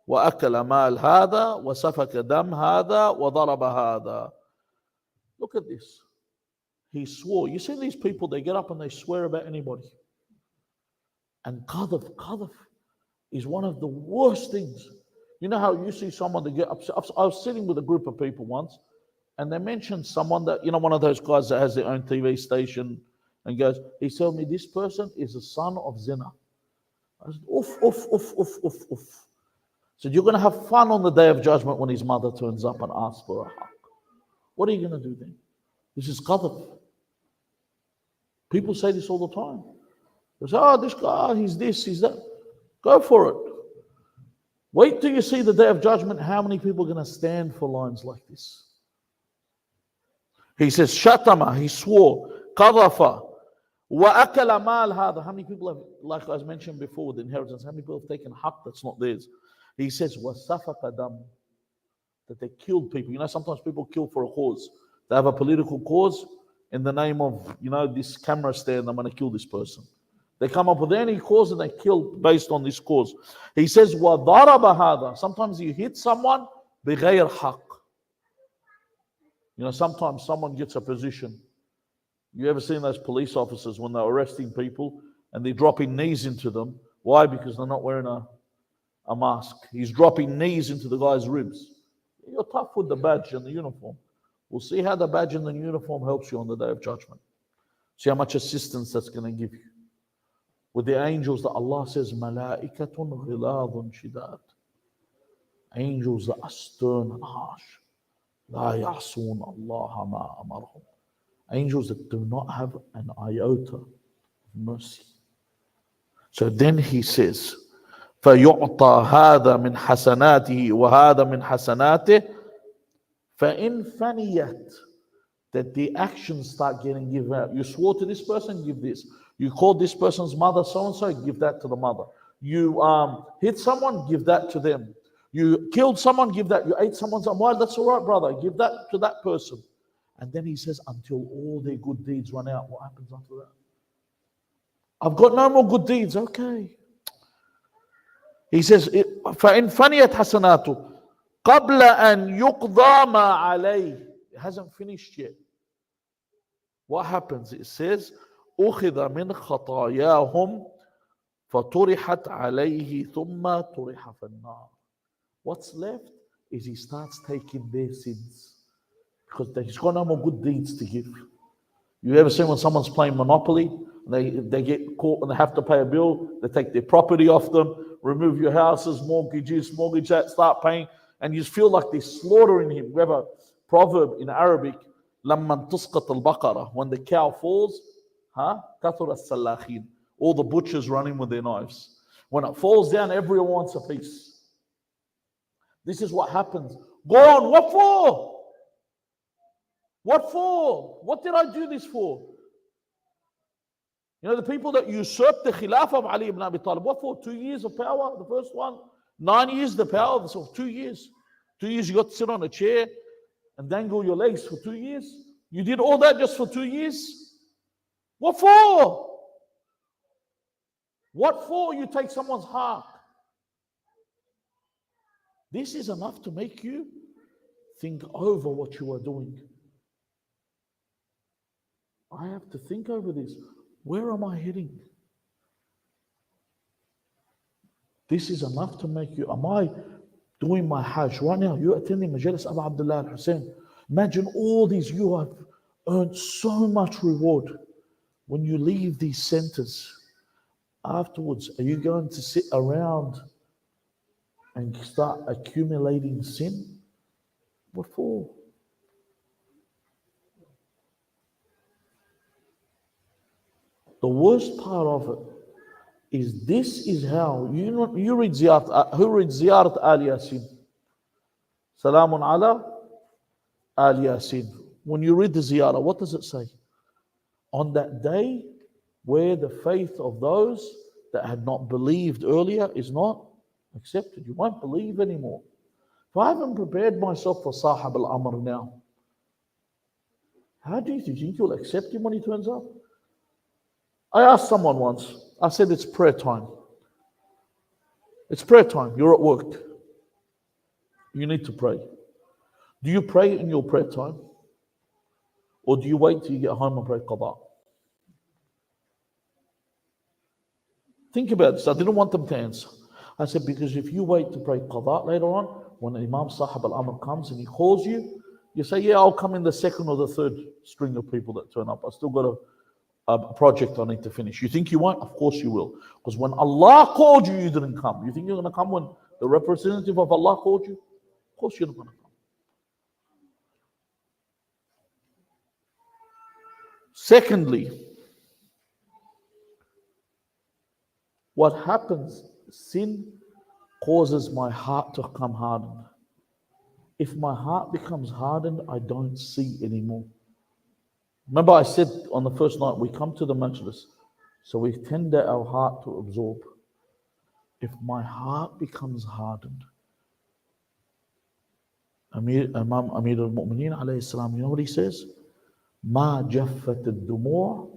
وَأَكَلَ مَالْ هَذَا وَسَفَكَ دَمْ هَذَا وَضَرَبَ هَذَا. Look at this. He swore. You see these people, they get up and they swear about anybody. And qadhaf is one of the worst things. You know how you see someone that get upset. I was sitting with a group of people once, and they mentioned someone that, one of those guys that has their own TV station, and goes, he told me this person is the son of zina. I said, oof. So you're going to have fun on the day of judgment when his mother turns up and asks for a hug. What are you going to do then? This is qadhaf. People say this all the time. They say, this guy, he's this, he's that. Go for it. Wait till you see the day of judgment, how many people are going to stand for lines like this. He says, shatama, he swore, qadhafa, وَأَكَلَ مَالْ هَذَا. How many people have, like I mentioned before with inheritance, how many people have taken haqq that's not theirs? He says, وَسَفَقَ دَمْ, that they killed people. Sometimes people kill for a cause. They have a political cause in the name of, this camera stand, I'm going to kill this person. They come up with any cause and they kill based on this cause. He says, وَضَرَبَ هَذَا. Sometimes you hit someone بِغَيْرْ حَقٍّ. Sometimes someone gets a position. You ever seen those police officers when they're arresting people and they're dropping knees into them? Why? Because they're not wearing a mask. He's dropping knees into the guy's ribs. You're tough with the badge and the uniform. We'll see how the badge and the uniform helps you on the day of judgment. See how much assistance that's going to give you. With the angels that Allah says, مَلَائِكَةٌ غِلَاظٌ شِدَادٌ. Angels that are stern and harsh. لَا يَعْصُونَ اللَّهَ مَا أَمَرْهُمْ. Angels that do not have an iota of mercy. So then he says, فَيُعْطَى هَذَا مِنْ حَسَنَاتِهِ وَهَذَا مِنْ حَسَنَاتِهِ فَإِنْ فَنِيَتْ. That the actions start getting given out. You swore to this person, give this. You called this person's mother so-and-so, give that to the mother. You hit someone, give that to them. You killed someone, give that. You ate someone's well, that's all right, brother. Give that to that person. And then he says, until all their good deeds run out. What happens after that? I've got no more good deeds. Okay. He says, فَإِنْ فَنِيَتْ حَسَنَاتُ قَبْلَ أَنْ يُقْضَى مَا عَلَيْهِ. It hasn't finished yet. What happens? It says, أُخِذَ مِنْ خَطَايَاهُمْ فَطُرِحَتْ عَلَيْهِ ثُمَّ طُرِحَ فِي النَّارِ. What's left is he starts taking their sins. Because he's got no more good deeds to give. You ever seen when someone's playing Monopoly, and they get caught and they have to pay a bill, they take their property off them, remove your houses, mortgage that, start paying, and you just feel like they're slaughtering him. We have a proverb in Arabic, لَمَّنْ تُسْقَطَ الْبَقَرَةِ. When the cow falls, كَثُرَ السَّلَّاخِينَ. All the butchers running with their knives. When it falls down, everyone wants a piece. This is what happens. Go on, what for? What for? What did I do this for? You know, the people that usurped the Khilafah of Ali ibn Abi Talib, what for? 2 years of power, the first one. 9 years, the power, so 2 years. 2 years you got to sit on a chair and dangle your legs for 2 years. You did all that just for 2 years? What for? What for? You take someone's heart. This is enough to make you think over what you are doing. I have to think over this. Where am I heading? This is enough to make you, am I doing my Hajj right now? You're attending Majalis Abu Abdullah al-Hussain. Imagine all these, you have earned so much reward. When you leave these centers, afterwards, are you going to sit around and start accumulating sin? What for? The worst part of it is this is how, you read Ziyarat, who reads Ziyarat Al Yasin? Salamun ala Al Yasin. When you read the Ziyarah, what does it say? On that day where the faith of those that had not believed earlier is not accepted. You won't believe anymore. If I haven't prepared myself for Sahib al-Amr now, how do you think you'll accept him when he turns up? I asked someone once, I said, it's prayer time. It's prayer time. You're at work. You need to pray. Do you pray in your prayer time? Or do you wait till you get home and pray qada? Think about this. I didn't want them to answer. I said, because if you wait to pray qada later on, when Imam Sahib al-Amr comes and he calls you, you say, yeah, I'll come in the second or the third string of people that turn up. I still got a project I need to finish. You think you won't? Of course you will. Because when Allah called you, you didn't come. You think you're going to come when the representative of Allah called you? Of course you're not going to come. Secondly, what happens, sin causes my heart to become hardened. If my heart becomes hardened, I don't see anymore. Remember I said on the first night, we come to the Majalis, so we tender our heart to absorb. If my heart becomes hardened, Imam Amir al-Mu'mineen alayhi salam, you know what he says? ما جفت الدموع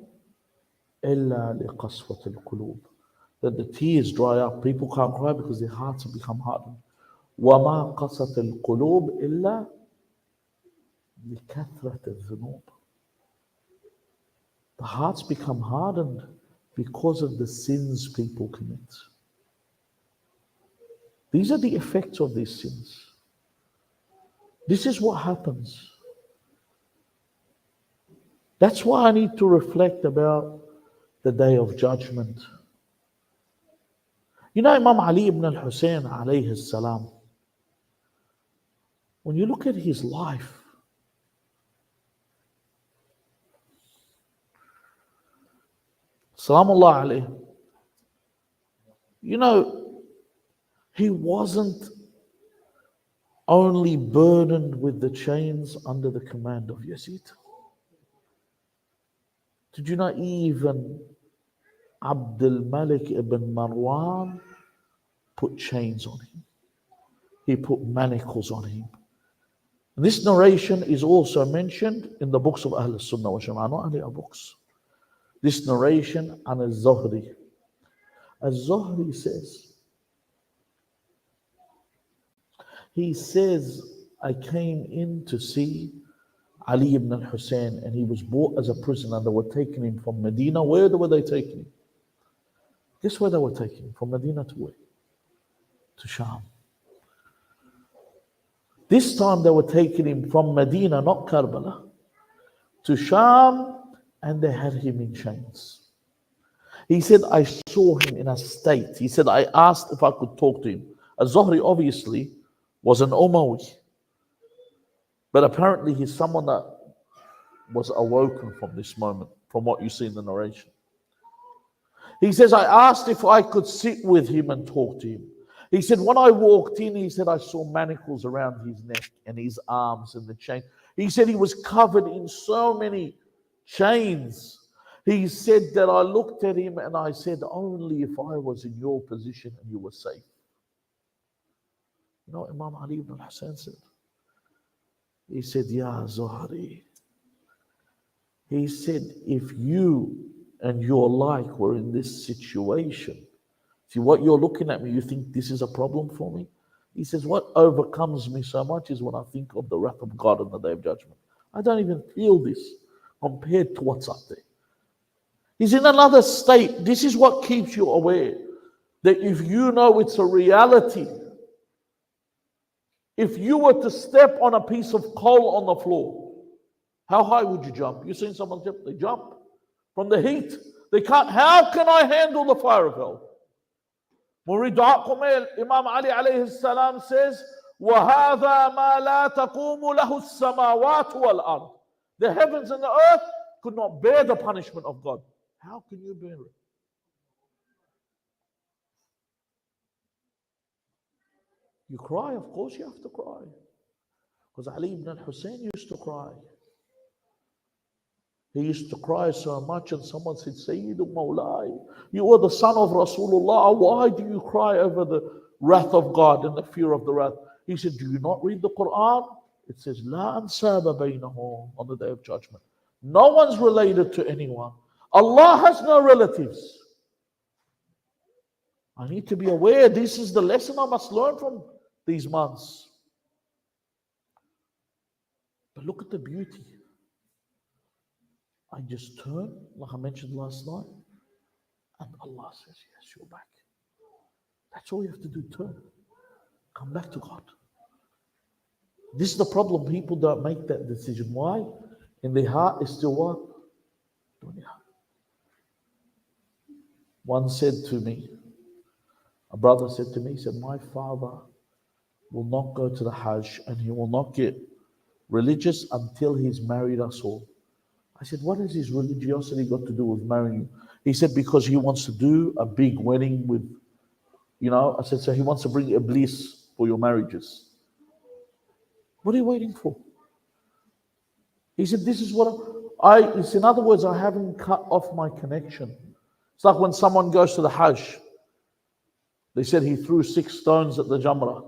إلا لقسوة القلوب. That the tears dry up. People can't cry because their hearts have become hardened. وما قست القلوب إلا لكثرة الذنوب. The hearts become hardened because of the sins people commit. These are the effects of these sins. This is what happens. That's why I need to reflect about the day of judgment. You know, Imam Ali ibn al-Hussain alayhi salam, when you look at his life, Salamullah alayhi, you know, he wasn't only burdened with the chains under the command of Yazid. Did you know even Abdul Malik ibn Marwan put chains on him? He put manacles on him. And this narration is also mentioned in the books of Ahl Sunnah wa Jama'ah, not only our books. This narration on al-Zuhri. Al-Zuhri says, he says, I came in to see Ali ibn al-Hussain, and he was brought as a prisoner. They were taking him from Medina. Where were they taking him? Guess where they were taking him? From Medina to where? To Sham. This time they were taking him from Medina, not Karbala, to Sham, and they had him in chains. He said, I saw him in a state. He said, I asked if I could talk to him. Al-Zuhri obviously was an Umayyi, but apparently he's someone that was awoken from this moment, from what you see in the narration. He says, I asked if I could sit with him and talk to him. He said, when I walked in, he said, I saw manacles around his neck and his arms and the chain. He said he was covered in so many chains. He said that I looked at him and I said, only if I was in your position and you were safe. You know what Imam Ali ibn Hussain said? He said, Ya Zuhri. He said, if you and your like were in this situation, see what you're looking at me, you think this is a problem for me? He says, what overcomes me so much is when I think of the wrath of God on the Day of Judgment. I don't even feel this compared to what's up there. He's in another state. This is what keeps you aware that if you know it's a reality, if you were to step on a piece of coal on the floor, how high would you jump? You've seen someone jump? They jump from the heat. They can't. How can I handle the fire of hell? Imam Ali alayhi salam says, وَهَذَا مَا لَا تَقُومُ لَهُ السَّمَاوَاتُ وَالْأَرْضِ. The heavens and the earth could not bear the punishment of God. How can you bear it? You cry, of course you have to cry. Because Ali ibn al-Hussein used to cry. He used to cry so much, and someone said, Sayyidu Mawlai, you are the son of Rasulullah. Why do you cry over the wrath of God and the fear of the wrath? He said, do you not read the Quran? It says, La ansaba baynahum, on the Day of Judgment. No one's related to anyone. Allah has no relatives. I need to be aware. This is the lesson I must learn from these months. But look at the beauty. I just turn, like I mentioned last night, and Allah says, yes, you're back. That's all you have to do, turn. Come back to God. This is the problem. People don't make that decision. Why? In their heart is still what? Dunya. One said to me, a brother said to me, he said, my father will not go to the Hajj and he will not get religious until he's married us all. I said, what has his religiosity got to do with marrying you? He said, because he wants to do a big wedding with, I said, so he wants to bring Iblis for your marriages. What are you waiting for? He said, this is what in other words, I haven't cut off my connection. It's like when someone goes to the Hajj. They said he threw 6 stones at the Jamrah.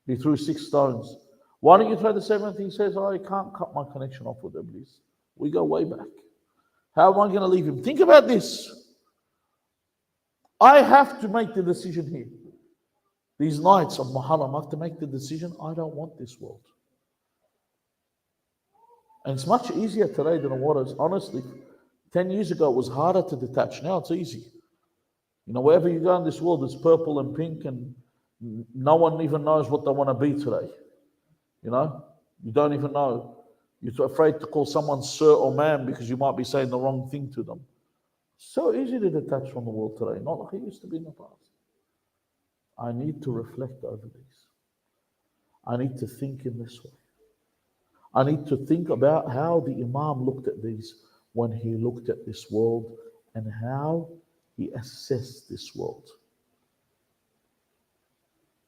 He threw 6 stones. Why don't you throw the 7th? He says, I can't cut my connection off with Iblis. We go way back. How am I going to leave him? Think about this. I have to make the decision here. These nights of Muharram, I have to make the decision. I don't want this world. And it's much easier today than it was. Honestly, 10 years ago, it was harder to detach. Now it's easy. Wherever you go in this world, it's purple and pink, and no one even knows what they want to be today. You don't even know. You're afraid to call someone sir or ma'am because you might be saying the wrong thing to them. So easy to detach from the world today, not like it used to be in the past. I need to reflect over these. I need to think in this way. I need to think about how the Imam looked at these when he looked at this world and how he assessed this world.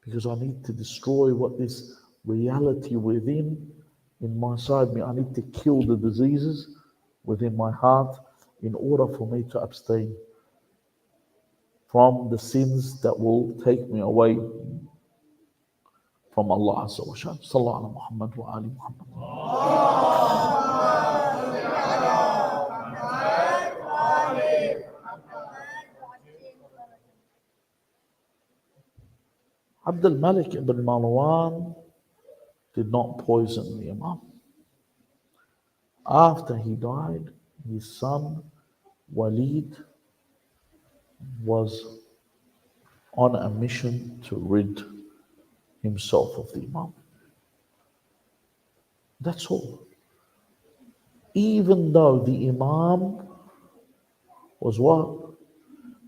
Because I need to destroy what this reality within inside me. I need to kill the diseases within my heart in order for me to abstain from the sins that will take me away from Allah Azza wa Jalla. Sallallahu ala Muhammad wa ali Muhammad. Abdul Malik ibn Marwan did not poison the Imam. After he died, his son Walid was on a mission to rid himself of the Imam. That's all. Even though the Imam was what?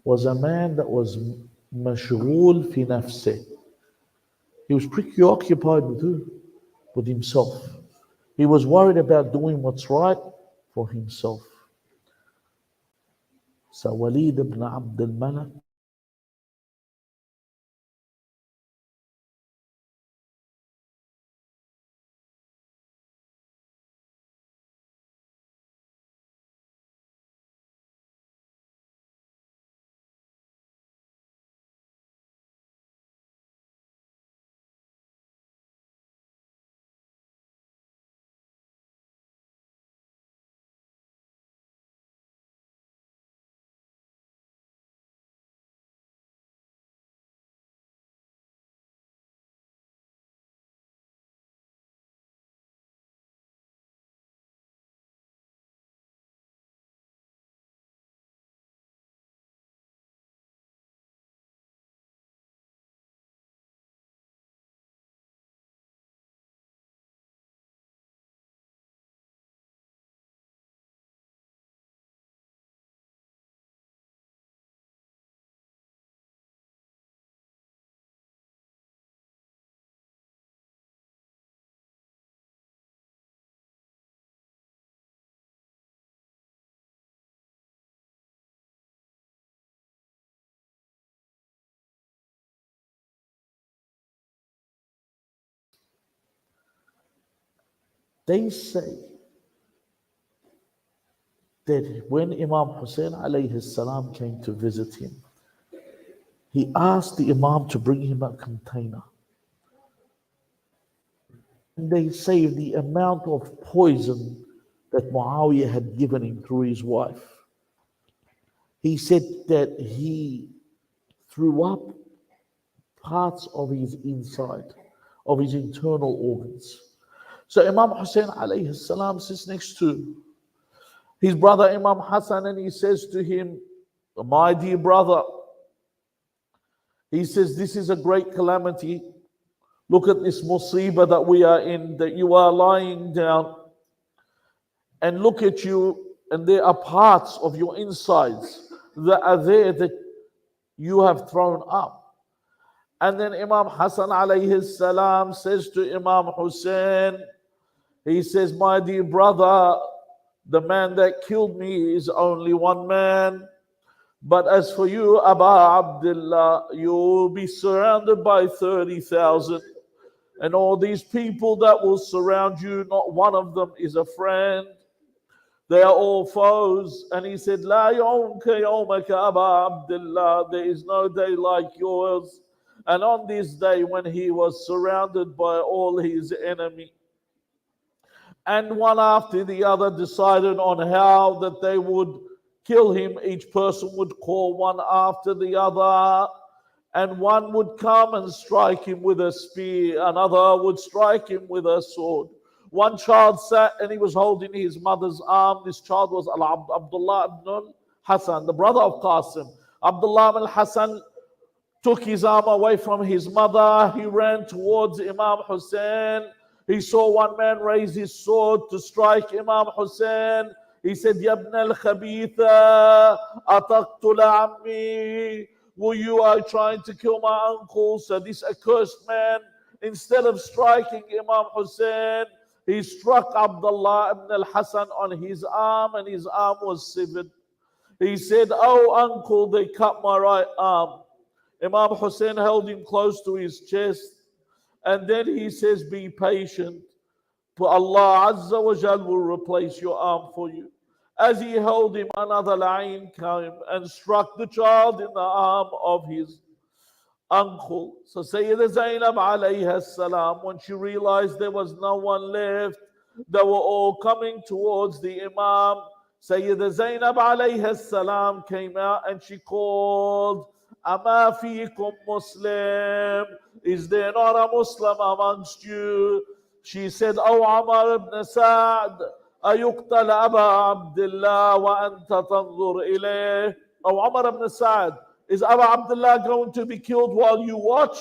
Was a man that was mashghul fi nafsih. He was preoccupied with who? With himself. He was worried about doing what's right for himself. So Walid ibn Abdul Malik They say that when Imam Hussain alayhi salam came to visit him, he asked the Imam to bring him a container. And they say the amount of poison that Muawiyah had given him through his wife. He said that he threw up parts of his inside, of his internal organs. So Imam Hussain alayhi salam sits next to his brother Imam Hassan and he says to him, my dear brother, he says, this is a great calamity. Look at this musibah that we are in, that you are lying down. And look at you, and there are parts of your insides that are there that you have thrown up. And then Imam Hassan alayhi salam says to Imam Hussain, he says, my dear brother, the man that killed me is only one man. But as for you, Abu Abdullah, you will be surrounded by 30,000. And all these people that will surround you, not one of them is a friend. They are all foes. And he said, La yawmka yawmaka Abu Abdullah. There is no day like yours. And on this day when he was surrounded by all his enemies, and one after the other decided on how that they would kill him. Each person would call one after the other, and one would come and strike him with a spear, another would strike him with a sword. One child sat and he was holding his mother's arm. This child was Abdullah ibn Hassan, the brother of Qasim. Abdullah ibn Hassan took his arm away from his mother. He ran towards Imam Hussain. He saw one man raise his sword to strike Imam Hussain. He said, Ya ibn al-khabitha, ataqtula ammi. Were you trying to kill my uncle? So this accursed man, instead of striking Imam Hussain, he struck Abdullah ibn al-Hasan on his arm, and his arm was severed. He said, oh uncle, they cut my right arm. Imam Hussain held him close to his chest. And then he says, be patient, for Allah Azza wa Jal will replace your arm for you. As he held him, another la'in came and struck the child in the arm of his uncle. So Sayyidah Zainab alayha salam, when she realized there was no one left, they were all coming towards the Imam. Sayyidah Zainab alayha salam came out and she called, Ama fiikum Muslim? Is there not a Muslim amongst you? She said, Oh Umar ibn Sa'd, ayuqtal Aba Abdullah wa anta tanzur ilayh. Oh Umar ibn Sa'd, is Abu Abdullah going to be killed while you watch?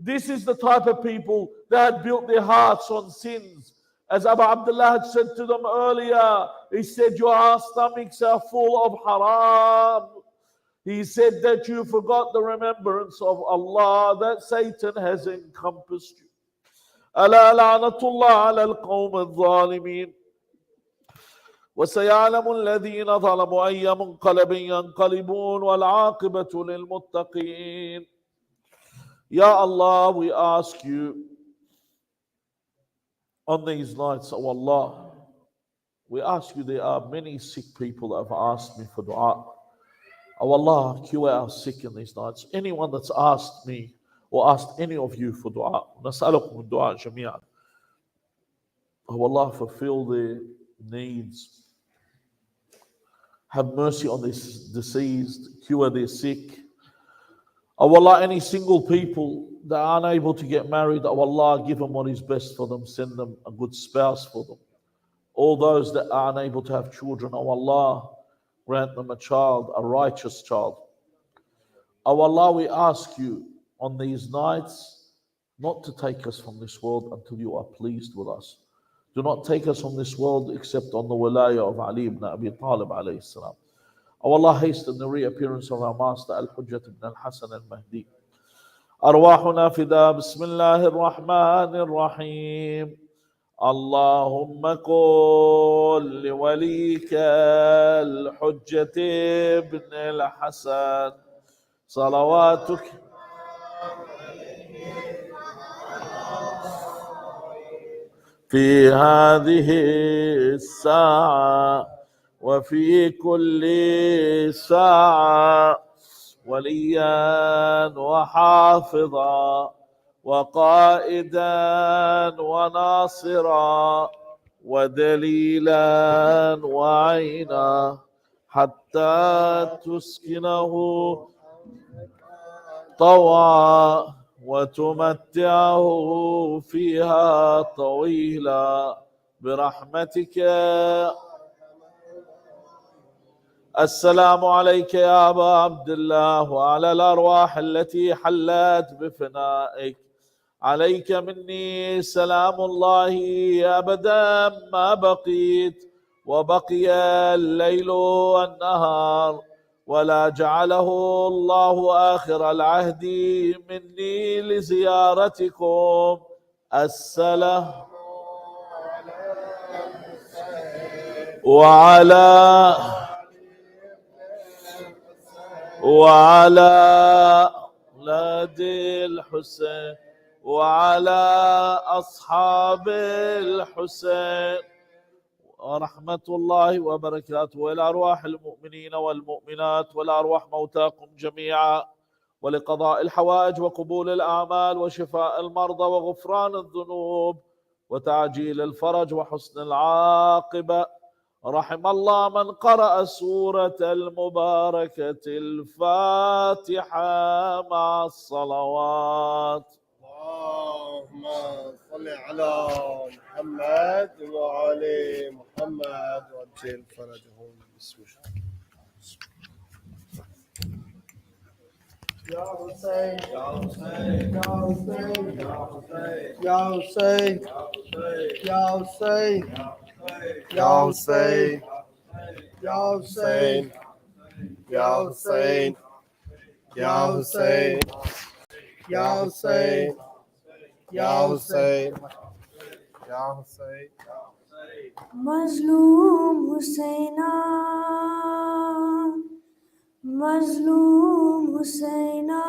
This is the type of people that had built their hearts on sins. As Abu Abdullah had said to them earlier, he said, your stomachs are full of haram. He said that you forgot the remembrance of Allah, that Satan has encompassed you. ألا لعنة الله على القوم الظالمين وسيعلم الذين ظلموا أي منقلب ينقلبون والعاقبة للمتقين. Ya Allah, we ask you on these nights, oh Allah, we ask you, there are many sick people that have asked me for dua. Oh Allah, cure our sick in these nights. Anyone that's asked me or asked any of you for dua, نسألكم الدعاء جميعا. Oh Allah, fulfill their needs. Have mercy on this deceased, cure their sick. Oh Allah, any single people that are unable to get married, oh Allah, give them what is best for them, send them a good spouse for them. All those that are unable to have children, oh Allah, grant them a child, a righteous child. Oh Allah, we ask you on these nights not to take us from this world until you are pleased with us. Do not take us from this world except on the wilayah of Ali ibn Abi Talib alayhi salam. Oh Allah, hasten the reappearance of our master Al-Hujjat ibn al-Hasan al-Mehdi. أرواحنا فدا بسم الله الرحمن الرحيم. اللهم قل لوليك الحجة ابن الحسن صلواتك في هذه الساعة وفي كل ساعة وليا وحافظا وقائدا وناصرا ودليلا وعينا حتى تسكنه طوعا وتمتعه فيها طويلا برحمتك. السلام عليك يا أبا عبد الله وعلى الأرواح التي حلت بفنائك. عليك مني سلام الله أبدا ما بقيت وبقي الليل والنهار، ولا جعله الله آخر العهد مني لزيارتكم. السلام وعلى أولاد الحسين وعلى أصحاب الحسين ورحمة الله وبركاته، وإلى أرواح المؤمنين والمؤمنات والأرواح موتاكم جميعا، ولقضاء الحوائج وقبول الأعمال وشفاء المرضى وغفران الذنوب وتعجيل الفرج وحسن العاقبة. رحم الله من قرأ سورة المباركة الفاتحة مع الصلوات.
اللهم صل على محمد وعلى محمد وعجل فرجهم بسم الله.
یا حسین یا حسین یا حسین
Ya Hussein, Ya Hussein, Ya Hussein, Ya Hussein, Ya Hussein, Ya Hussein, Ya Hussein, Ya Hussein, Ya Hussein.
مظلوم حسینہ مظلوم حسینہ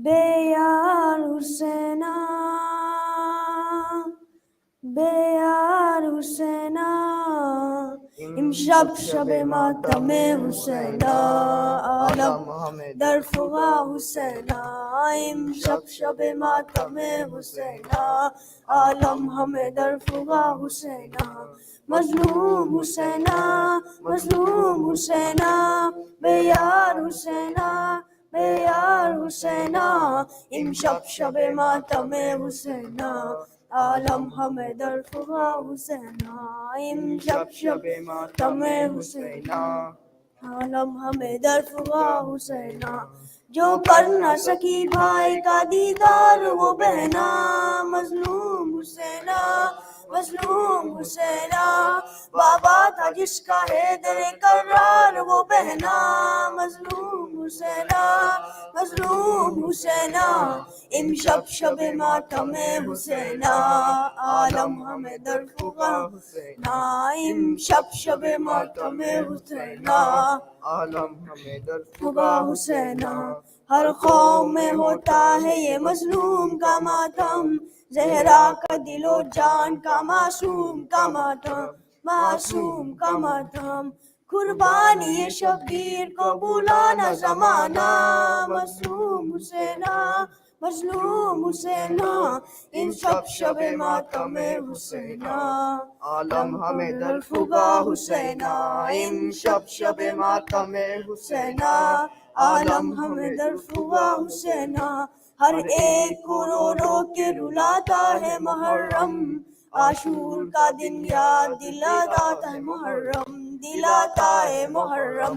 بے یار حسینہ بے یار حسینہ امشب شب ماتم حسینہ عالم در فغا حسینہ امشب شب ماتم حسینہ عالم ہمیں در فغا حسینہ مظلوم حسینہ مظلوم حسینہ بے یار حسینہ بے یار حسینہ امشب شب ماتم حسینہ عالم ہمیں در فغا حسینہ امشب شب ماتم حسینہ عالم ہمیں در فغا حسینہ جو کر نہ سکی بھائی کا دیدار وہ بہنا مظلوم حسینہ مظلوم حسینہ بابا تھا جس کا ہے در کرار وہ بہنا مظلوم حسینہ مظلوم حسینہ امشب شب ماتم حسینہ عالم ہمیں در فغا حسینہ امشب شب ماتم حسینہ عالم ہمیں در فغا حسینہ ہر قوم میں ہوتا ہے یہ مظلوم کا ماتم زہرا کا دل و جان کا معصوم کا ماتم معصوم کا ماتم قربانی شبیر کو بلانا زمانہ مظلوم حسینہ مظلوم حسینہ ان سب شب ماتم حسینہ عالم ہمیں در فغا حسینہ ان سب شب ماتم حسینہ عالم ہمیں در فغا حسینہ ہر ایک کو رو رو کے رلاتا ہے محرم عاشور کا دن یاد دلاتا ہے محرم دلاتا ہے محرم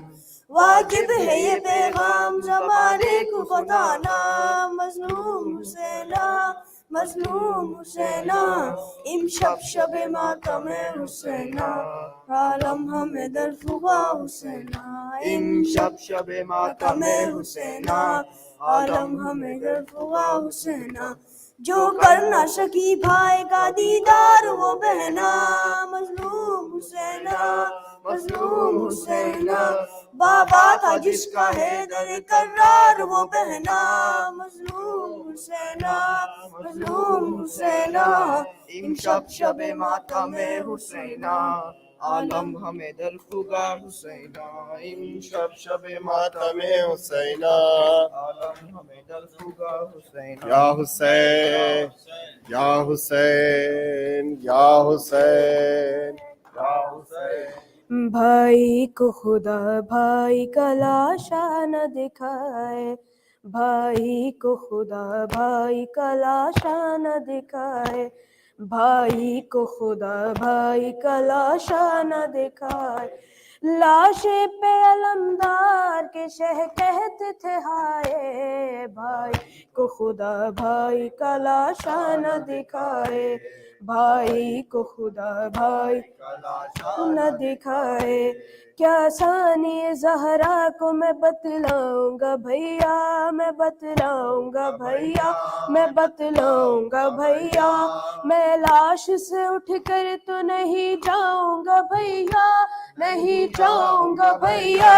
واجب ہے یہ پیغام زمانے کو بتانا مظلوم حسینہ مظلوم حسینہ امشب شب ماتم حسینہ عالم ہمیں در فغا حسینہ امشب شب ماتم حسینہ عالم ہمیں در فغا حسینہ جو کر نہ سکی بھائی کا دیدار وہ بہنا مظلوم حسینہ
مظلوم حسین بابا تھا جس کا حیدر کرار وہ بہنا مظلوم حسین مظلوم حسین امشب شب ماتم حسین عالم ہمیں در خدا حسین امشب شب ماتم
حسین
عالم ہمیں در خدا حسین
یا حسین یا حسین یا حسین یا حسین
بھائی کو خدا بھائی کا لاشا نہ دکھائے بھائی کو خدا بھائی کا لاشا نہ دکھائے بھائی کو خدا بھائی کا لاشا نہ دکھائے لاشے پہ علمدار کے شہ کہتے تھے ہائے بھائی کو خدا بھائی کا لاشا نہ دکھائے بھائی کو خدا بھائی کا لاشا نہ دکھائے کیا ثانی زہرا کو میں بتلاؤں گا بھیا میں بتلاؤں گا بھیا میں بتلاؤں گا بھیا میں لاش سے اٹھ کر تو نہیں جاؤں گا بھیا نہیں جاؤں گا بھیا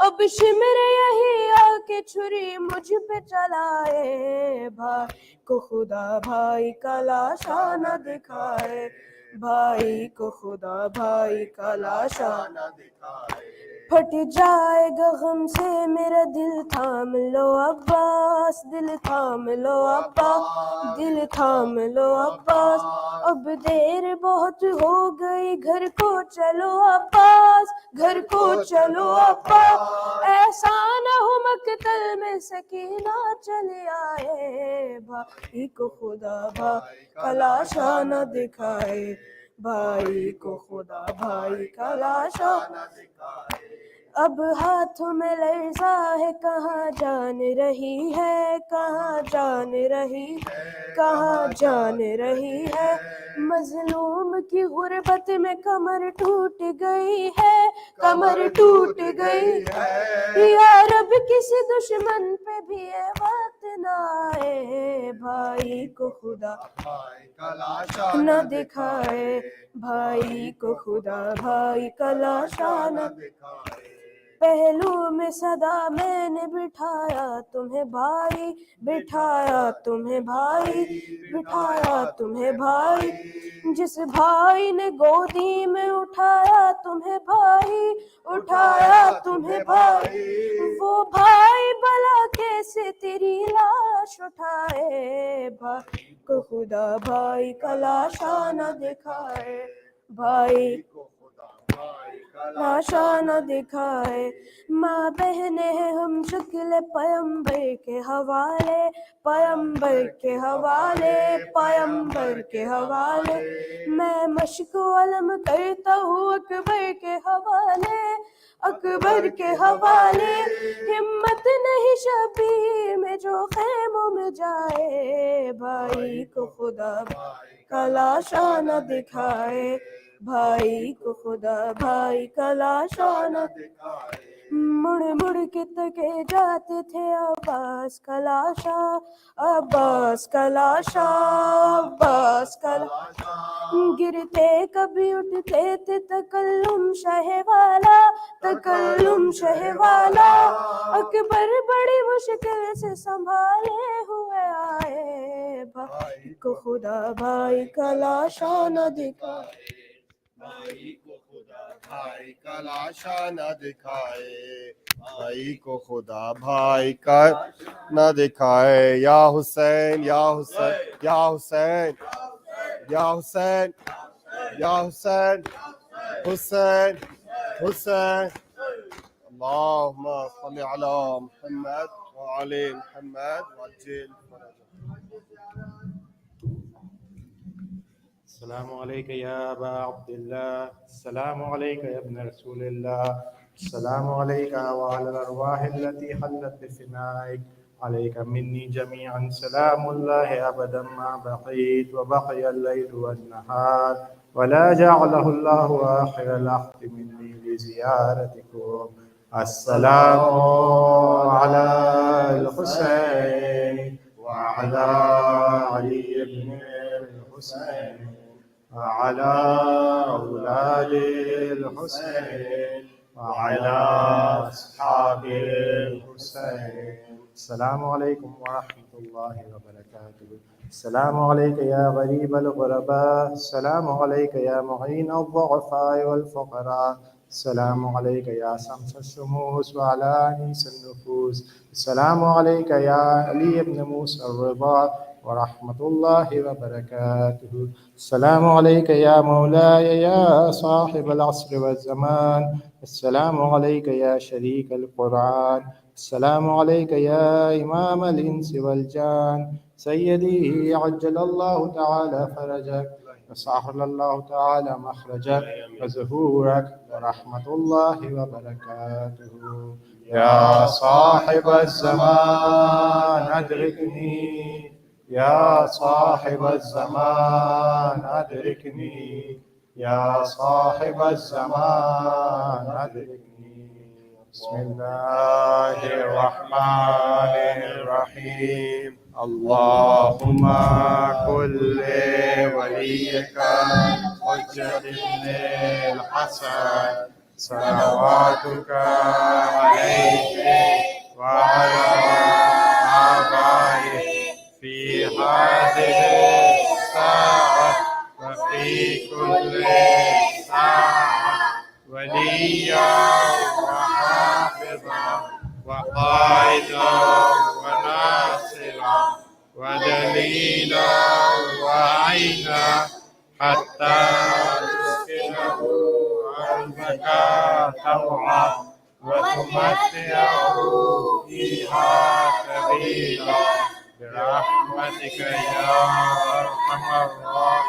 اب شمر یہی آ کے چھری مجھ پہ چلائے بھائی کو خدا بھائی کا لاشا نہ دکھائے بھائی کو خدا بھائی کا لاشا نہ دکھائے پھٹ جائے گا غم سے میرا دل تھام لو عباس دل تھام لو عباس دل تھام لو عباس اب دیر بہت ہو گئی گھر کو چلو عباس گھر کو چلو عباس ایسا نہ ہو مقتل میں سکینہ چلے آئے بھائی کو خدا بھائی کا لاشا نہ دکھائے بھائی کو خدا بھائی کا لاشا نہ دکھائے اب ہاتھوں میں لرزا ہے کہاں جان رہی ہے کہاں جان رہی کہاں جان رہی ہے مظلوم کی غربت میں کمر ٹوٹ گئی ہے کمر ٹوٹ گئی ہے یا رب کسی دشمن پہ بھی یہ وقت نہ آئے بھائی کو خدا
بھائی کا لاشا
نہ دکھائے بھائی کو خدا بھائی کا لاشا نہ دکھائے پہلو میں صدا میں نے بٹھایا تمہیں بھائی بٹھایا تمہیں بھائی بٹھایا تمہیں بھائی جس بھائی نے گودی میں اٹھایا تمہیں بھائی اٹھایا تمہیں بھائی وہ بھائی بلا کیسے تیری لاش اٹھائے بھائی کو خدا بھائی کا لاشا نہ دکھائے بھائی کو خدا بھائی کا لاشا نہ دکھائے ماں بہنیں ہیں ہم شکل پیمبر کے حوالے پیمبر کے حوالے پیمبر کے حوالے میں مشق و علم کرتا ہوں اکبر کے حوالے اکبر کے حوالے ہمت نہیں شبیر میں جو خیموں میں جائے بھائی کو خدا کا لاشا نہ دکھائے بھائی کو خدا بھائی کا لاشا نہ دکھائے مڑ مڑ کے تکے جاتے تھے عباس کا لاشا عباس کا لاشا عباس کا لاشا گرتے کبھی اٹھتے تھے تکلم شہ والا تکلم شہ والا اکبر بڑی مشکل سے سنبھالے ہوئے آئے بھائی کو خدا بھائی کا لاشا نہ دکھائے
بھائی کو خدا بھائی کا لاشا نہ دکھائے بھائی کو خدا بھائی کا نہ دکھائے یا حسین یا حسین یا حسین یا حسین یا حسین حسین حسین اللہم صل علی محمد وعلی محمد وعجل
السلام عليك يا أبا عبد الله السلام عليك يا ابن رسول الله السلام عليك وعلى الأرواح التي حلت بفنائك عليك مني جميعا سلام الله أبدا ما بقيت وبقي الليل والنهار ولا جعله الله آخر العهد مني لزيارتكم السلام على الحسين وعلى علي بن الحسين وعلى أولاد الحسين وعلى أصحاب الحسين. السلام عليكم ورحمة الله وبركاته. السلام عليك يا غريب الغرباء. السلام عليك يا معين الضعفاء والفقراء. السلام عليك يا شمس الشموس وعلى أنيس النفوس. السلام عليك يا علي بن موسى الرضا ورحمة الله وبركاته. السلام عليك يا مولاي يا صاحب العصر والزمان. السلام عليك يا شريك القرآن. السلام عليك يا إمام الإنس والجان. سيدي عجل الله تعالى فرجك وسهل الله تعالى مخرجك وظهورك ورحمة الله وبركاته. يا صاحب الزمان أدركني. يا صاحب الزمان أدركني. يا صاحب الزمان أدركني. بسم الله الرحمن الرحيم. اللهم كل وليك حجة بن الحسن صلواتك عليه وعلى آبائه في هذه الساعة وفي كل ساعة وليا وحافظا وقائدا وناصرا ودليلا وعينا حتى تسكنه أرضك طوعا وتمتعه فيها سبيلا برحمتك يا أرحم الراحمين.